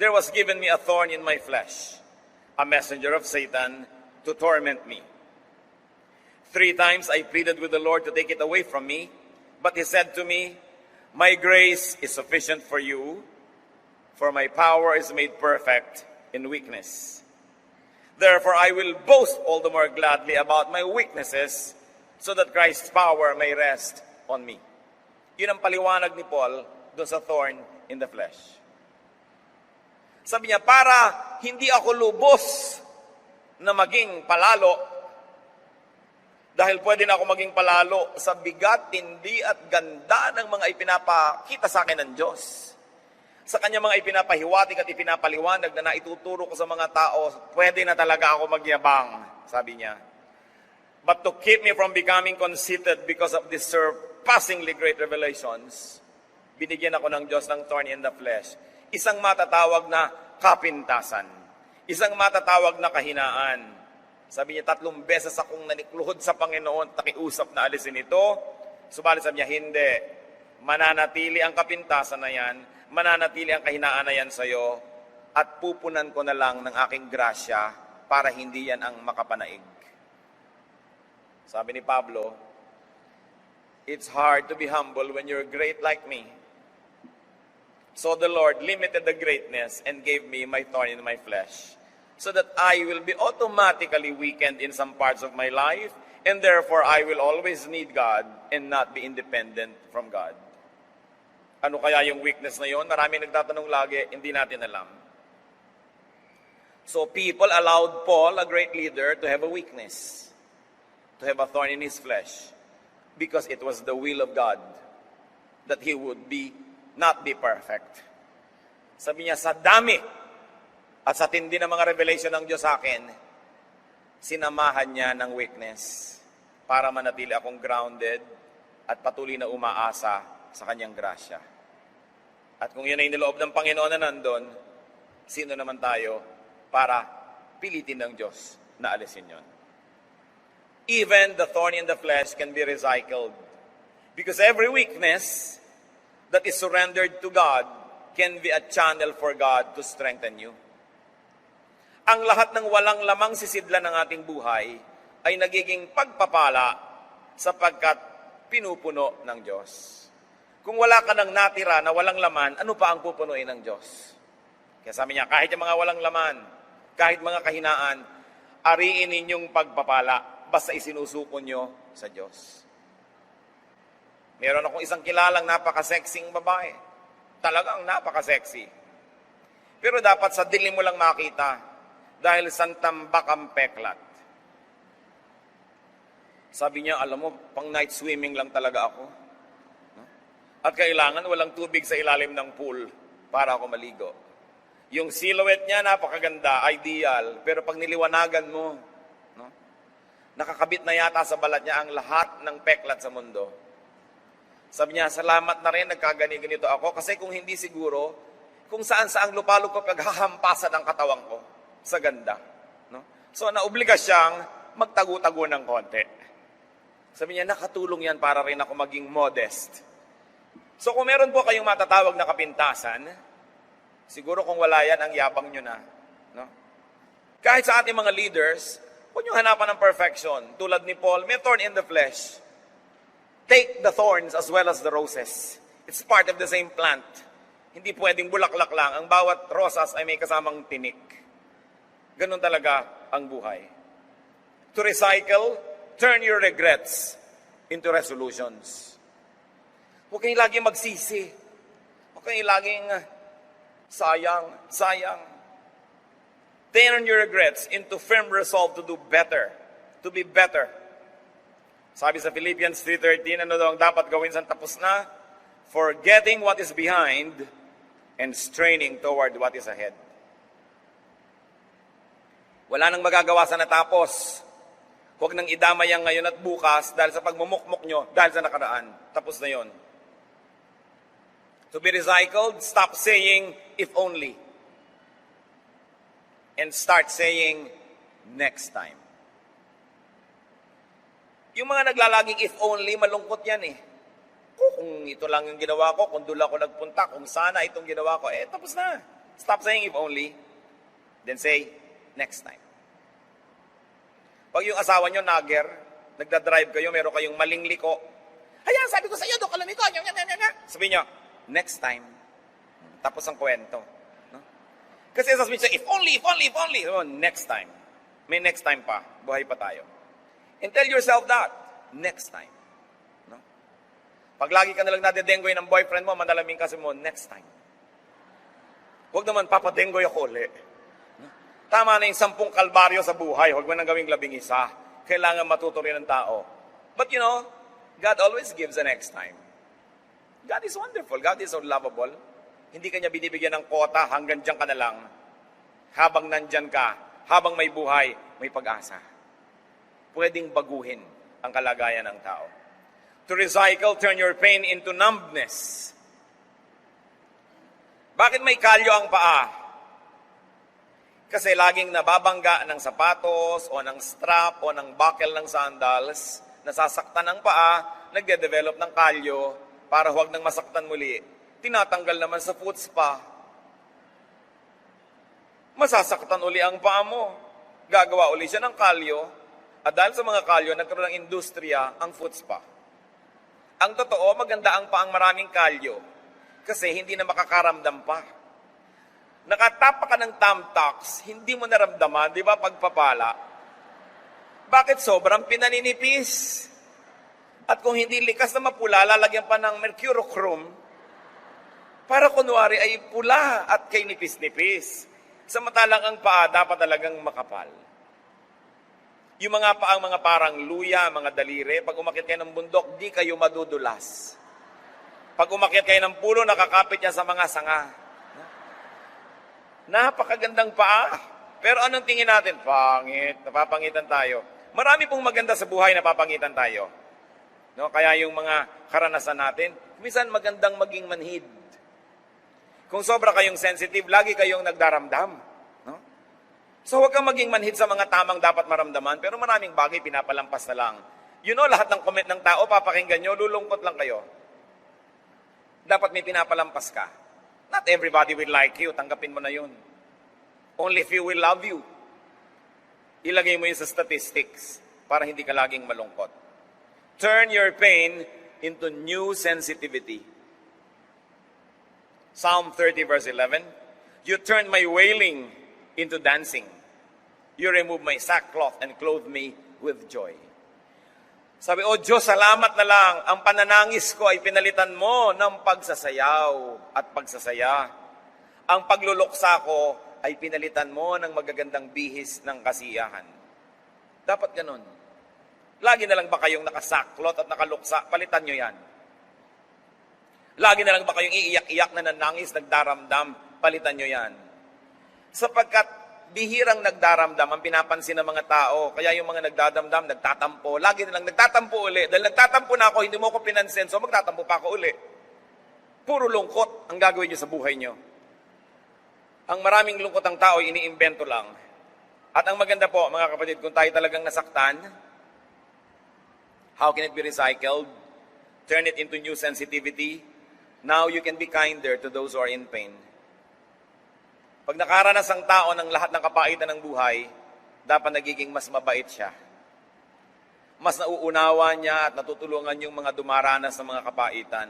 there was given me a thorn in my flesh, a messenger of Satan to torment me. 3 times I pleaded with the Lord to take it away from me, but he said to me, my grace is sufficient for you, for my power is made perfect in weakness. Therefore I will boast all the more gladly about my weaknesses, so that Christ's power may rest on me. Yun ang paliwanag ni Paul doon sa thorn in the flesh. Sabi niya, para hindi ako lubos na maging palalo, dahil pwede na ako maging palalo sa bigat, tindi at ganda ng mga ipinapakita sa akin ng Diyos. Sa kanya mga ipinapahiwatig at ipinapaliwanag na naituturo ko sa mga tao, pwede na talaga ako magyabang, sabi niya. But to keep me from becoming conceited because of these surpassingly great revelations, binigyan ako ng Diyos ng thorn in the flesh. Isang matatawag na kapintasan. Isang matatawag na kahinaan. Sabi niya, 3 beses akong nanikluhod sa Panginoon, takiusap na alisin ito. Subalit sabi niya, hindi. Mananatili ang kapintasan na yan, mananatili ang kahinaan na yan sa'yo, at pupunan ko na lang ng aking grasya para hindi yan ang makapanaig. Sabi ni Pablo, it's hard to be humble when you're great like me. So the Lord limited the greatness and gave me my thorn in my flesh, so that I will be automatically weakened in some parts of my life, and therefore I will always need God and not be independent from God. Ano kaya yung weakness na yon? Marami nagtatanong lagi, hindi natin alam. So people allowed Paul, a great leader, to have a weakness, to have a thorn in his flesh, because it was the will of God that he would not be perfect. Sabi niya, sa dami at sa tindi ng mga revelation ng Diyos sa akin, sinamahan niya ng weakness para manatili akong grounded at patuloy na umaasa sa kanyang grasya. At kung yun ay niloob ng Panginoon na nandun, sino naman tayo para pilitin ng Diyos na alisin yun? Even the thorn in the flesh can be recycled, because every weakness that is surrendered to God can be a channel for God to strengthen you. Ang lahat ng walang lamang sisidlan ng ating buhay ay nagiging pagpapala sapagkat pinupuno ng Diyos. Kung wala ka nang natira na walang laman, ano pa ang pupunuin ng Diyos? Kaya sabi niya, kahit yung mga walang laman, kahit mga kahinaan, ariin ninyong pagpapala, basta isinusuko nyo sa Diyos. Meron akong isang kilalang napaka-sexing babae. Talagang napaka-sexy. Pero dapat sa dilim mo lang makita, dahil santambak ang peklat. Sabi niya, alam mo, pang night swimming lang talaga ako. At kailangan walang tubig sa ilalim ng pool para ako maligo. Yung silhouette niya, napakaganda, ideal. Pero pag niliwanagan mo, no, nakakabit na yata sa balat niya ang lahat ng peklat sa mundo. Sabi niya, salamat na rin, nagkagani-ganito ako. Kasi kung hindi siguro, kung saan-saang lupalog ko paghahampasan ang katawan ko sa ganda. No? So, naobliga siyang magtago-tago ng konti. Sabi niya, nakatulong yan para rin ako maging modest. So, kung meron po kayong matatawag na kapintasan, siguro kung wala yan, ang yabang nyo na. No? Kahit sa ating mga leaders, huwag nyo hanapan ng perfection. Tulad ni Paul, may thorn in the flesh. Take the thorns as well as the roses. It's part of the same plant. Hindi pwedeng bulaklak lang. Ang bawat rosas ay may kasamang tinik. Ganun talaga ang buhay. To recycle, turn your regrets into resolutions. Huwag kayong laging magsisi. Huwag kayong laging sayang. Turn your regrets into firm resolve to do better, to be better. Sabi sa Philippians 3:13, ano daw ang dapat gawin sa tapos na? Forgetting what is behind and straining toward what is ahead. Wala nang magagawa sa natapos. Huwag nang idamay ang ngayon at bukas dahil sa pagmumukmok nyo, dahil sa nakaraan. Tapos na yon. To be recycled, stop saying, if only. And start saying, next time. Yung mga naglalaging if only, malungkot yan eh. Kung ito lang yung ginawa ko, kung doon ako nagpunta, kung sana itong ginawa ko, tapos na. Stop saying if only. Then say, next time. Pag yung asawa nyo, nagger, nagdadrive kayo, meron kayong maling liko. Ayan, sabi ko sa iyo, doon ka lumiko. Sabi nyo, next time. Tapos ang kwento. No? Kasi sasabihin siya, if only. So, next time. May next time pa. Buhay pa tayo. And tell yourself that, next time. No? Pag lagi ka nalang nadedenggoy ng boyfriend mo, manalaming kasi mo, next time. Huwag naman, papadenggoy ako ulit. No? Tama na yung 10 kalbaryo sa buhay, huwag mo nang gawing 11. Kailangan matuto rin ng tao. But you know, God always gives a next time. God is wonderful. God is so lovable. Hindi kanya binibigyan ng kota, hanggang dyan ka na lang. Habang nandyan ka, habang may buhay, may pag-asa. Pwedeng baguhin ang kalagayan ng tao. To recycle, turn your pain into numbness. Bakit may kalyo ang paa? Kasi laging nababangga ng sapatos o ng strap o ng buckle ng sandals, nasasaktan ang paa, nagde-develop ng kalyo para huwag nang masaktan muli. Tinatanggal naman sa foot spa. Masasaktan uli ang paa mo. Gagawa uli siya ng kalyo. At dahil sa mga kalyo, nagkaroon ng industriya ang foot spa. Ang totoo, maganda ang paang maraming kalyo kasi hindi na makakaramdam pa. Nakatapa ka ng Tamtax, hindi mo naramdaman, di ba, pagpapala? Bakit sobrang pinaninipis? At kung hindi likas na mapula, lalagyan pa ng mercurochrome para kunwari ay pula at kay nipis-nipis. Samantalang ang paa dapat talagang makapal. Yung mga paang mga parang luya, mga daliri, pag umakyat kayo ng bundok, di kayo madudulas. Pag umakyat kayo ng pulo, nakakapit yan sa mga sanga. Napakagandang paa. Pero anong tingin natin? Pangit, napapangitan tayo. Marami pong maganda sa buhay, napapangitan tayo. No? Kaya yung mga karanasan natin, minsan magandang maging manhid. Kung sobra kayong sensitive, lagi kayong nagdaramdam. So huwag kang maging manhid sa mga tamang dapat maramdaman, pero maraming bagay pinapalampas na lang. You know, lahat ng comment ng tao, papakinggan nyo, lulungkot lang kayo. Dapat may pinapalampas ka. Not everybody will like you, tanggapin mo na yun. Only few will love you. Ilagay mo yun sa statistics para hindi ka laging malungkot. Turn your pain into new sensitivity. Psalm 30 verse 11, you turn my wailing into dancing. You remove my sackcloth and clothe me with joy. Sabi, O Diyos, salamat na lang. Ang pananangis ko ay pinalitan mo ng pagsasayaw at pagsasaya. Ang pagluluksa ko ay pinalitan mo ng magagandang bihis ng kasiyahan. Dapat ganun. Lagi na lang ba kayong nakasaklot at nakaluksa? Palitan nyo yan. Lagi na lang ba kayong iiyak-iyak na nanangis, nagdaramdam? Palitan nyo yan. Sapagkat bihirang nagdaramdam ang pinapansin ng mga tao. Kaya yung mga nagdadamdam, nagtatampo. Lagi nilang nagtatampo uli. Dahil nagtatampo na ako, hindi mo ko pinansin, so magtatampo pa ako uli. Puro lungkot ang gagawin niyo sa buhay niyo. Ang maraming lungkot ang tao, iniimbento lang. At ang maganda po, mga kapatid, kung tayo talagang nasaktan, how can it be recycled? Turn it into new sensitivity. Now you can be kinder to those who are in pain. Pag nakaranas ang tao ng lahat ng kapaitan ng buhay, dapat nagiging mas mabait siya. Mas nauunawa niya at natutulungan yung mga dumaranas ng mga kapaitan.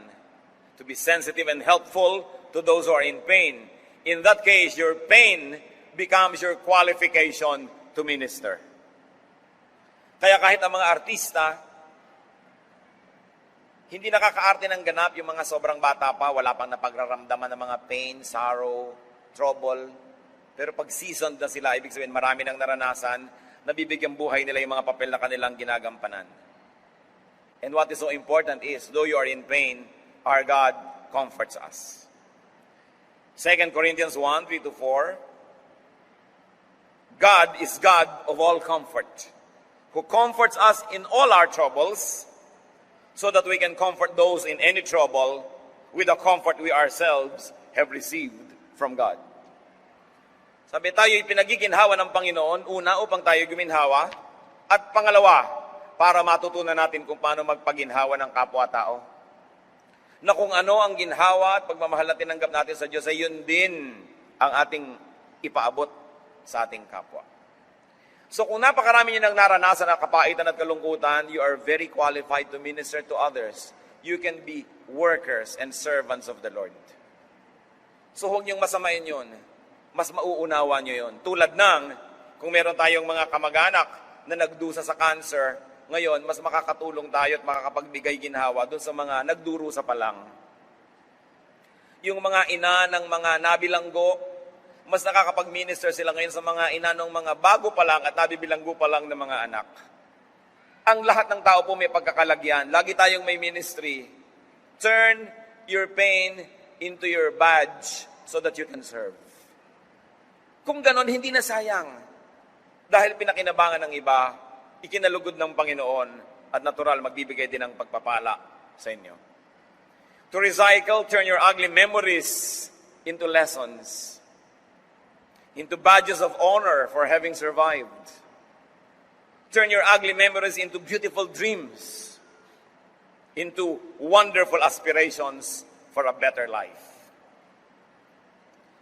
To be sensitive and helpful to those who are in pain. In that case, your pain becomes your qualification to minister. Kaya kahit ang mga artista, hindi nakakaarte ng ganap yung mga sobrang bata pa, wala pang napagraramdaman ng mga pain, sorrow, trouble. Pero pag seasoned na sila, ibig sabihin marami nang naranasan, nabibigyan buhay nila yung mga papel na kanilang ginagampanan. And what is so important is, though you are in pain, our God comforts us. 2 Corinthians 1, 3-4, God is God of all comfort, who comforts us in all our troubles, so that we can comfort those in any trouble with the comfort we ourselves have received from God. Sabi tayo, ipinagiginhawa ng Panginoon, una, upang tayo guminhawa, at pangalawa, para matutunan natin kung paano magpaginhawa ng kapwa-tao. Na kung ano ang ginhawa at pagmamahal na tinanggap natin sa Diyos, ay yun din ang ating ipaabot sa ating kapwa. So kung napakarami niyo nang naranasan ang kapaitan at kalungkutan, you are very qualified to minister to others. You can be workers and servants of the Lord. So huwag niyong masamain yun. Mas mauunawa niyo yun. Tulad ng, kung meron tayong mga kamag-anak na nagdusa sa cancer, ngayon, mas makakatulong tayo at makakapagbigay ginhawa doon sa mga nagdurusa pa lang. Yung mga ina ng mga nabilanggo, mas nakakapag-minister sila ngayon sa mga ina ng mga bago pa lang at nabibilanggo pa lang ng mga anak. Ang lahat ng tao po may pagkakalagyan. Lagi tayong may ministry. Turn your pain into your badge so that you can serve. Kung ganon, hindi na sayang. Dahil pinakinabangan ng iba, ikinalugod ng Panginoon at natural magbibigay din ng pagpapala sa inyo. To recycle, turn your ugly memories into lessons, into badges of honor for having survived. Turn your ugly memories into beautiful dreams, into wonderful aspirations for a better life.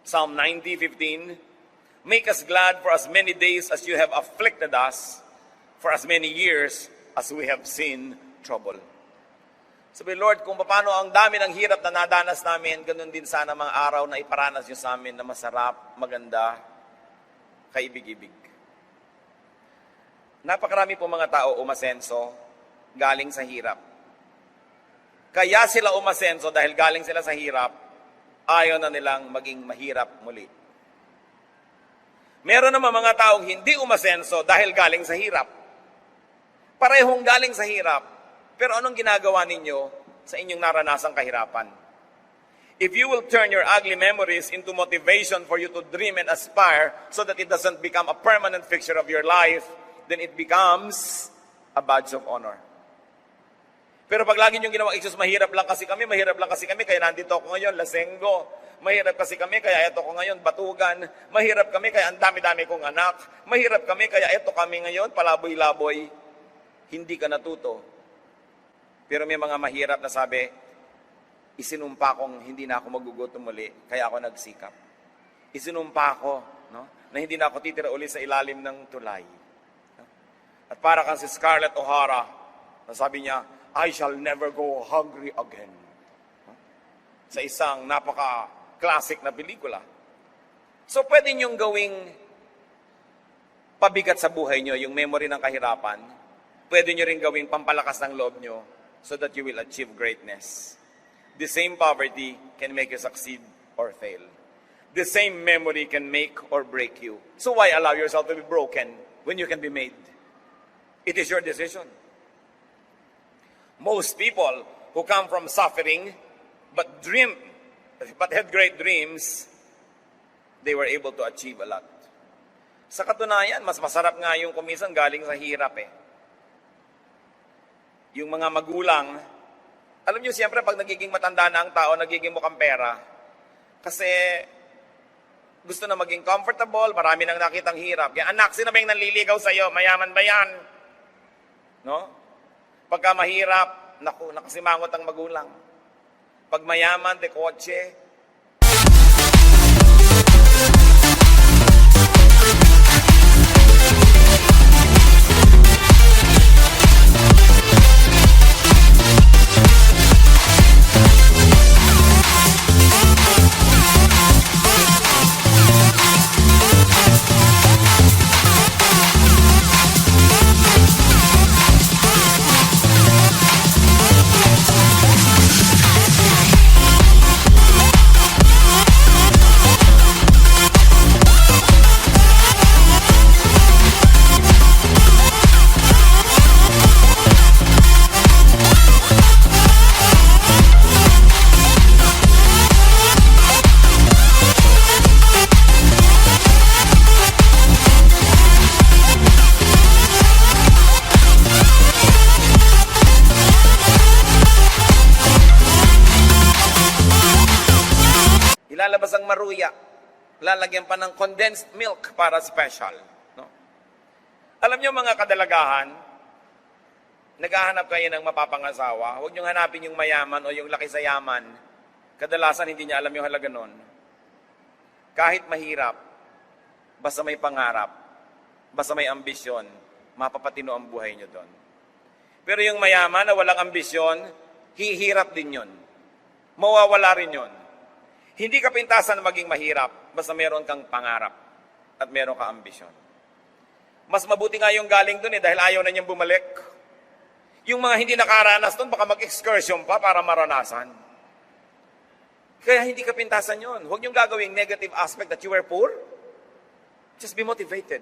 Psalm 90:15, make us glad for as many days as you have afflicted us, for as many years as we have seen trouble. Sabi, Lord, kung paano ang dami ng hirap na nadanas namin, ganun din sana mga araw na iparanas niyo sa amin na masarap, maganda, kaibig-ibig. Napakarami po mga tao umasenso galing sa hirap. Kaya sila umasenso dahil galing sila sa hirap, ayaw na nilang maging mahirap muli. Meron naman mga taong hindi umasenso dahil galing sa hirap. Parehong galing sa hirap, pero anong ginagawa ninyo sa inyong naranasang kahirapan? If you will turn your ugly memories into motivation for you to dream and aspire so that it doesn't become a permanent fixture of your life, then it becomes a badge of honor. Pero pag lagi niyong ginawang excuse, mahirap lang kasi kami, kaya nandito ako ngayon, lasenggo. Mahirap kasi kami, kaya eto ko ngayon, batugan. Mahirap kami, kaya ang dami-dami kong anak. Mahirap kami, kaya eto kami ngayon, palaboy-laboy. Hindi ka natuto. Pero may mga mahirap na sabi, isinumpa kong hindi na ako magugutom muli, kaya ako nagsikap. Isinumpa ko, na hindi na ako titira uli sa ilalim ng tulay. At para kang si Scarlett O'Hara, na sabi niya, I shall never go hungry again. Sa isang napaka-classic na pelikula. So pwede niyong gawing pabigat sa buhay niyo yung memory ng kahirapan. Pwede niyo rin gawing pampalakas ng loob niyo so that you will achieve greatness. The same poverty can make you succeed or fail. The same memory can make or break you. So why allow yourself to be broken when you can be made? It is your decision. Most people who come from suffering but had great dreams they were able to achieve a lot. Sa katunayan, mas masarap nga yung kumisan galing sa hirap eh. Yung mga magulang, alam nyo siyempre pag nagiging matanda na ang tao, nagiging mukhang pera. Kasi gusto na maging comfortable, marami nang nakitang hirap. Kaya anak, sino ba yung nanliligaw sa'yo? Mayaman ba yan? No? Pagka mahirap, naku, nakasimangot ang magulang. Pag mayaman, de kotse. Ilalabas ang maruya. Lalagyan pa ng condensed milk para special. No? Alam niyo mga kadalagahan, naghahanap kayo ng mapapangasawa, huwag niyong hanapin yung mayaman o yung laki sa yaman. Kadalasan hindi niya alam yung halaga nun. Kahit mahirap, basta may pangarap, basta may ambisyon, mapapatino ang buhay niyo doon. Pero yung mayaman na walang ambisyon, hihirap din yun. Mawawala rin yun. Hindi ka pintasan na maging mahirap, basta meron kang pangarap at meron kang ambisyon. Mas mabuti nga yung galing dun dahil ayaw na niyang bumalik. Yung mga hindi nakaranas dun, baka mag-excursion pa para maranasan. Kaya hindi ka pintasan yun. Huwag niyong gagawing negative aspect that you were poor. Just be motivated.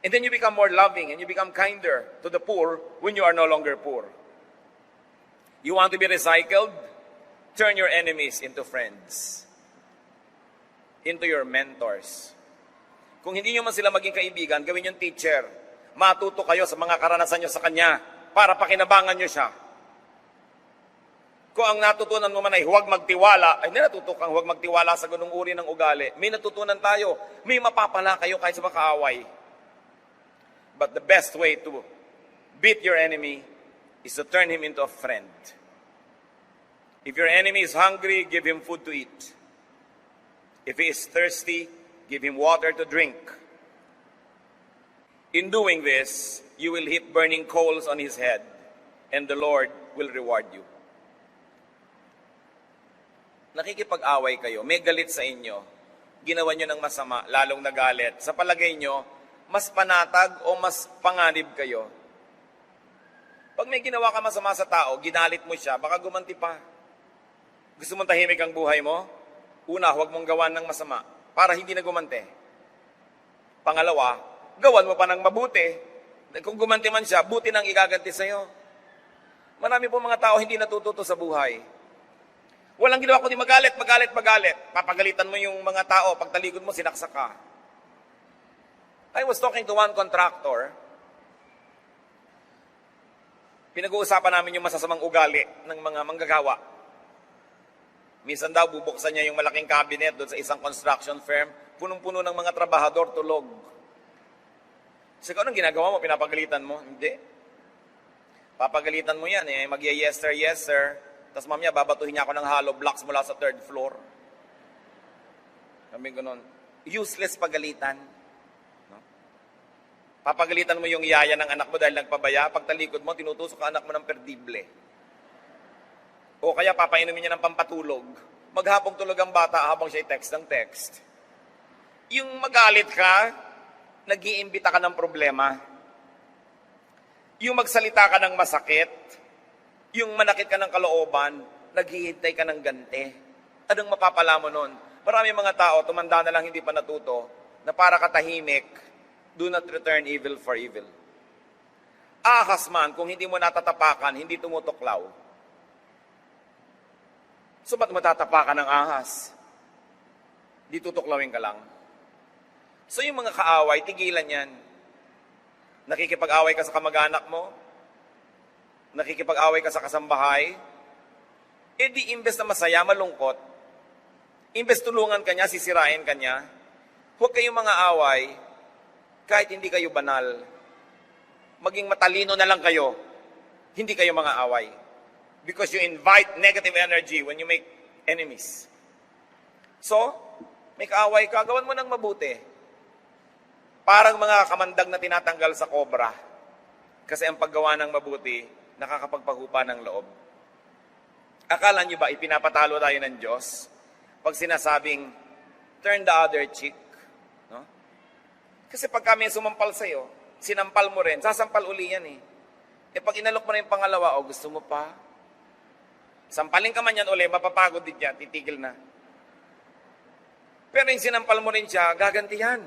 And then you become more loving and you become kinder to the poor when you are no longer poor. You want to be recycled? Turn your enemies into friends. Into your mentors. Kung hindi nyo man sila maging kaibigan, gawin yung teacher. Matuto kayo sa mga karanasan nyo sa kanya para pakinabangan nyo siya. Kung ang natutunan mo man ay huwag magtiwala, ay natuto kang huwag magtiwala sa ganung uri ng ugali. May natutunan tayo. May mapapala kayo kahit sa makaaway. But the best way to beat your enemy is to turn him into a friend. If your enemy is hungry, give him food to eat. If he is thirsty, give him water to drink. In doing this, you will heap burning coals on his head, and the Lord will reward you. Nakikipag-away kayo, may galit sa inyo, ginawa nyo ng masama, lalong nagalit. Sa palagay nyo, mas panatag o mas panganib kayo. Pag may ginawa ka masama sa tao, ginalit mo siya, baka gumanti pa. Gusto mong tahimik ang buhay mo? Una, huwag mong gawan ng masama para hindi na gumante. Pangalawa, gawan mo pa ng mabuti. Kung gumanti man siya, buti nang igaganti sa'yo. Marami po mga tao hindi natututo sa buhay. Walang ginawa kundi magalit. Papagalitan mo yung mga tao, pag talikod mo, sinaksak ka. I was talking to one contractor. Pinag-uusapan namin yung masasamang ugali ng mga manggagawa. Minsan daw, bubuksan niya yung malaking cabinet doon sa isang construction firm, punong-puno ng mga trabahador, tulog. So, anong ginagawa mo? Pinapagalitan mo? Hindi. Papagalitan mo yan, mag-yes sir. Tapos mamaya, babatuhin niya ako ng hollow blocks mula sa 3rd floor. Sabi ganun, useless pagalitan. No? Papagalitan mo yung yaya ng anak mo dahil nagpabaya, pagtalikod mo, tinutusok ang anak mo ng perdible. O kaya papainumin niya ng pampatulog. Maghapong tulog ang bata habang siya text ng text. Yung magalit ka, nag-iimbita ka ng problema. Yung magsalita ka ng masakit, yung manakit ka ng kalooban, naghihintay ka ng ganti. Anong mapapala mo nun? Marami mga tao, tumanda na lang hindi pa natuto, na para katahimik, do not return evil for evil. Ahas man, kung hindi mo natatapakan, hindi tumutuklaw. So ba't matatapakan ng ahas? Di tutuklawin ka lang. So yung mga kaaway, tigilan yan. Nakikipag-away ka sa kamag-anak mo, nakikipag-away ka sa kasambahay, di imbes na masaya, malungkot, imbes tulungan ka niya, sisirain ka niya, huwag kayong mga away, kahit hindi kayo banal. Maging matalino na lang kayo, hindi kayo mga away. Because you invite negative energy when you make enemies. So, may kaaway ka, gawan mo ng mabuti. Parang mga kamandag na tinatanggal sa kobra. Kasi ang paggawa ng mabuti, nakakapagpahupa ng loob. Akala nyo ba ipinapatalo tayo ng Diyos pag sinasabing, turn the other cheek? No? Kasi pag kami sumampal sa'yo, sinampal mo rin, sasampal uli yan eh. Pag inalok mo na yung pangalawa, gusto mo pa? Sampalin ka man yan uli, mapapagod din yan, titigil na. Pero yung sinampal mo rin siya, gagantihan.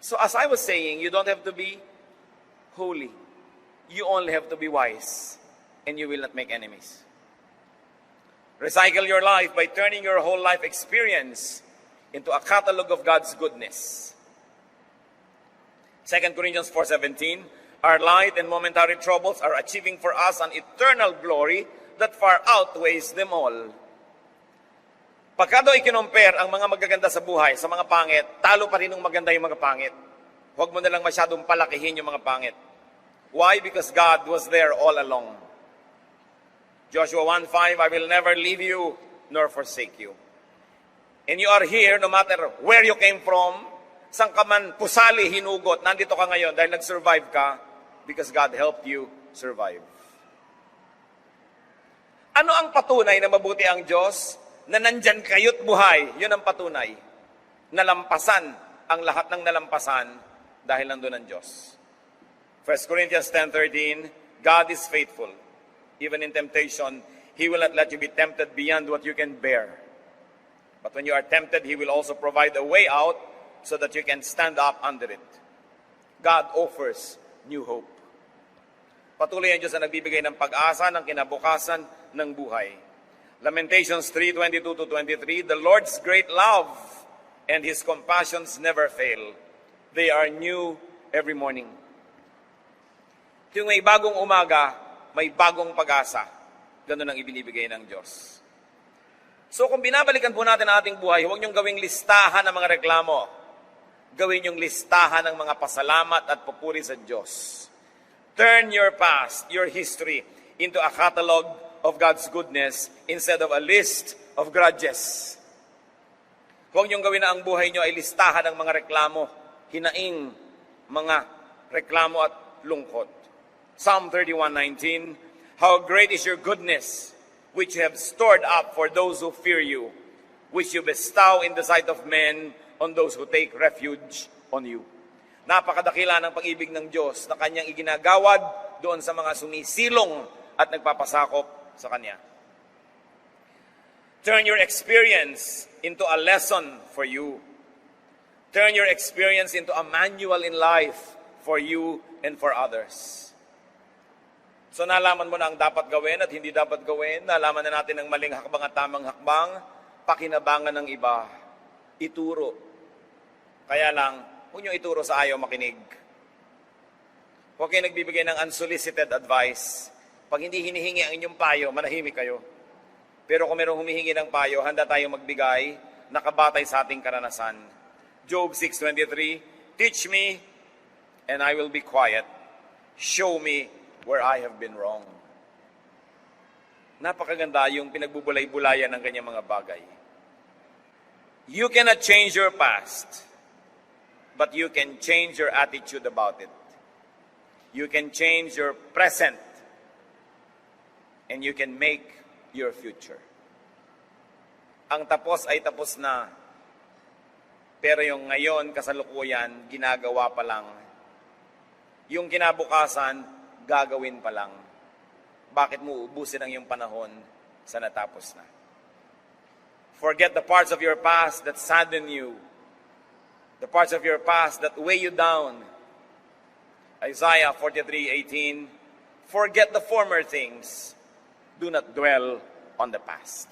So as I was saying, you don't have to be holy. You only have to be wise, and you will not make enemies. Recycle your life by turning your whole life experience into a catalog of God's goodness. 2 Corinthians 4:17, our light and momentary troubles are achieving for us an eternal glory that far outweighs them all. Pagka daw i-compare ang mga magaganda sa buhay sa mga pangit, talo pa rin ng maganda yung mga pangit. Huwag mo na lang masyadong palakihin yung mga pangit. Why? Because God was there all along. Joshua 1:5, I will never leave you nor forsake you. And you are here no matter where you came from, saan ka man pusali, hinugot, nandito ka ngayon dahil nag-survive ka because God helped you survive. Ano ang patunay na mabuti ang Diyos? Na nandyan kayo't buhay, yun ang patunay. Nalampasan ang lahat ng nalampasan dahil nandun ang Diyos. 1 Corinthians 10:13, God is faithful. Even in temptation, He will not let you be tempted beyond what you can bear. But when you are tempted, He will also provide a way out so that you can stand up under it. God offers new hope. Patuloy ang Diyos na nagbibigay ng pag-asa ng kinabukasan ng buhay. Lamentations 3:22-23, the Lord's great love and His compassions never fail. They are new every morning. Yung may bagong umaga, may bagong pag-asa. Ganun ang ibinibigay ng Diyos. So kung binabalikan po natin ang ating buhay, huwag niyong gawing listahan ng mga reklamo. Gawin niyong listahan ng mga pasalamat at papuri sa Diyos. Turn your past, your history, into a catalog of God's goodness instead of a list of grudges. Huwag niyong gawin na ang buhay niyo ay listahan ng mga reklamo, hinaing mga reklamo at lungkot. Psalm 31:19, how great is your goodness, which you have stored up for those who fear you, which you bestow in the sight of men on those who take refuge on you. Napakadakila ng pag-ibig ng Diyos na kanyang iginagawad doon sa mga sumisilong at nagpapasakop sa Kanya. Turn your experience into a lesson for you. Turn your experience into a manual in life for you and for others. So nalaman mo na ang dapat gawin at hindi dapat gawin. Nalaman na natin ang maling hakbang at tamang hakbang. Pakinabangan ng iba. Ituro. Kaya lang, huwag niyo ituro sa ayaw makinig. Huwag kayo nagbibigay ng unsolicited advice. Pag hindi hinihingi ang inyong payo, manahimik kayo. Pero kung mayroong humihingi ng payo, handa tayong magbigay, nakabatay sa ating karanasan. Job 6:23, teach me, and I will be quiet. Show me where I have been wrong. Napakaganda yung pinagbubulay-bulayan ng kanyang mga bagay. You cannot change your past, but you can change your attitude about it. You can change your present, and you can make your future. Ang tapos ay tapos na, pero yung ngayon, kasalukuyan, ginagawa pa lang. Yung kinabukasan, gagawin pa lang. Bakit mo ubusin ang iyong panahon sa natapos na? Forget the parts of your past that sadden you. The parts of your past that weigh you down. Isaiah 43:18, forget the former things. Do not dwell on the past.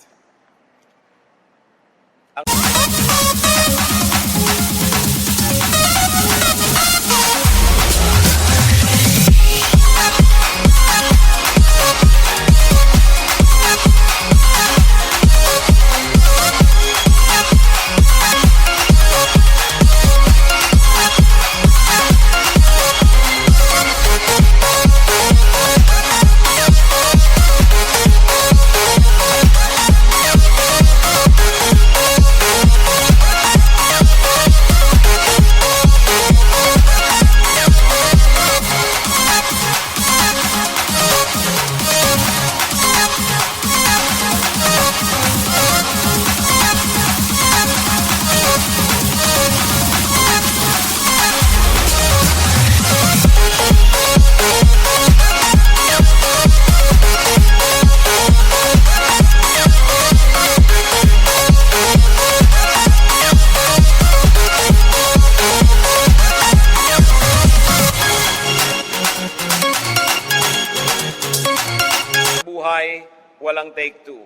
Buhay, walang take two,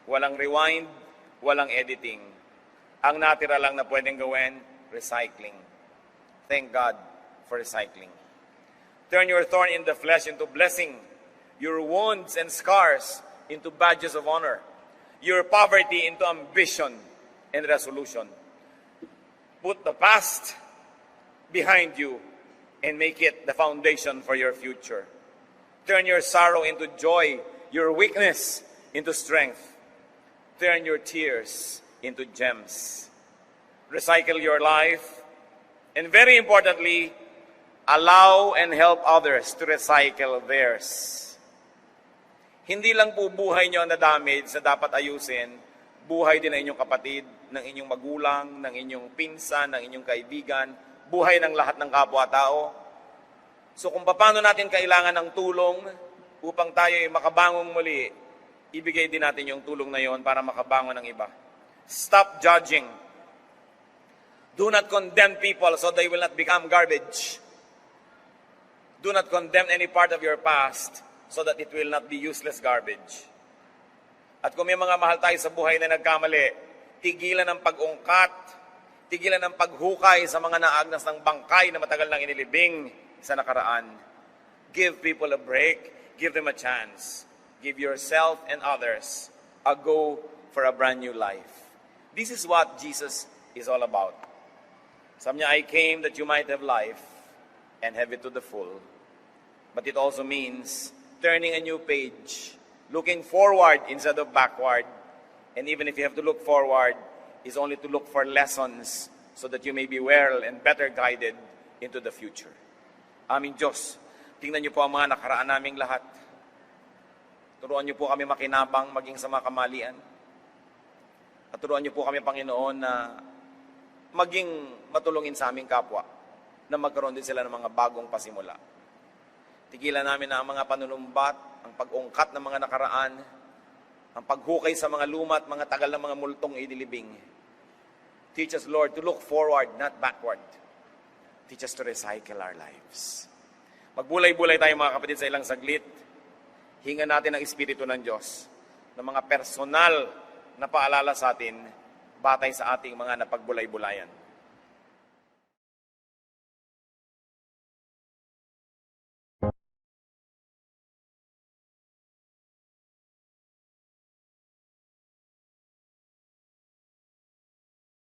walang rewind, walang editing. Ang natira lang na pwedeng gawin, recycling. Thank God for recycling. Turn your thorn in the flesh into blessing, your wounds and scars into badges of honor, your poverty into ambition and resolution. Put the past behind you and make it the foundation for your future. Turn your sorrow into joy, your weakness into strength. Turn your tears into gems. Recycle your life, and very importantly, allow and help others to recycle theirs. Hindi lang po buhay nyo ang na-damage na dapat ayusin, buhay din ng inyong kapatid, ng inyong magulang, ng inyong pinsan, ng inyong kaibigan, buhay ng lahat ng kapwa-tao. So kung paano natin kailangan ng tulong upang tayo ay makabangong muli, ibigay din natin yung tulong na yon para makabangon ng iba. Stop judging. Do not condemn people so they will not become garbage. Do not condemn any part of your past so that it will not be useless garbage. At kung may mga mahal tayo sa buhay na nagkamali, tigilan ng pag-ungkat, tigilan ng paghukay sa mga naagnas ng bangkay na matagal nang inilibing sa nakaraan. Give people a break. Give them a chance. Give yourself and others a go for a brand new life. This is what Jesus is all about. Sabi niya, I came that you might have life and have it to the full. But it also means turning a new page, looking forward instead of backward. And even if you have to look forward, is only to look for lessons so that you may be well and better guided into the future. Aming Diyos, tingnan niyo po ang mga nakaraan naming lahat. Turuan niyo po kami makinabang maging sa mga kamalian. At turuan niyo po kami, Panginoon, na maging matulungin sa aming kapwa na magkaroon din sila ng mga bagong pasimula. Tigilan namin na ang mga panunumbat, ang pag-ungkat ng mga nakaraan, ang paghukay sa mga luma at mga tagal ng mga multong idilibing. Teach us, Lord, to look forward, not backward. Teach us to recycle our lives. Magbulay-bulay tayo mga kapatid sa ilang saglit. Hingan natin ang Espiritu ng Diyos ng mga personal na paalala sa atin batay sa ating mga napagbulay-bulayan.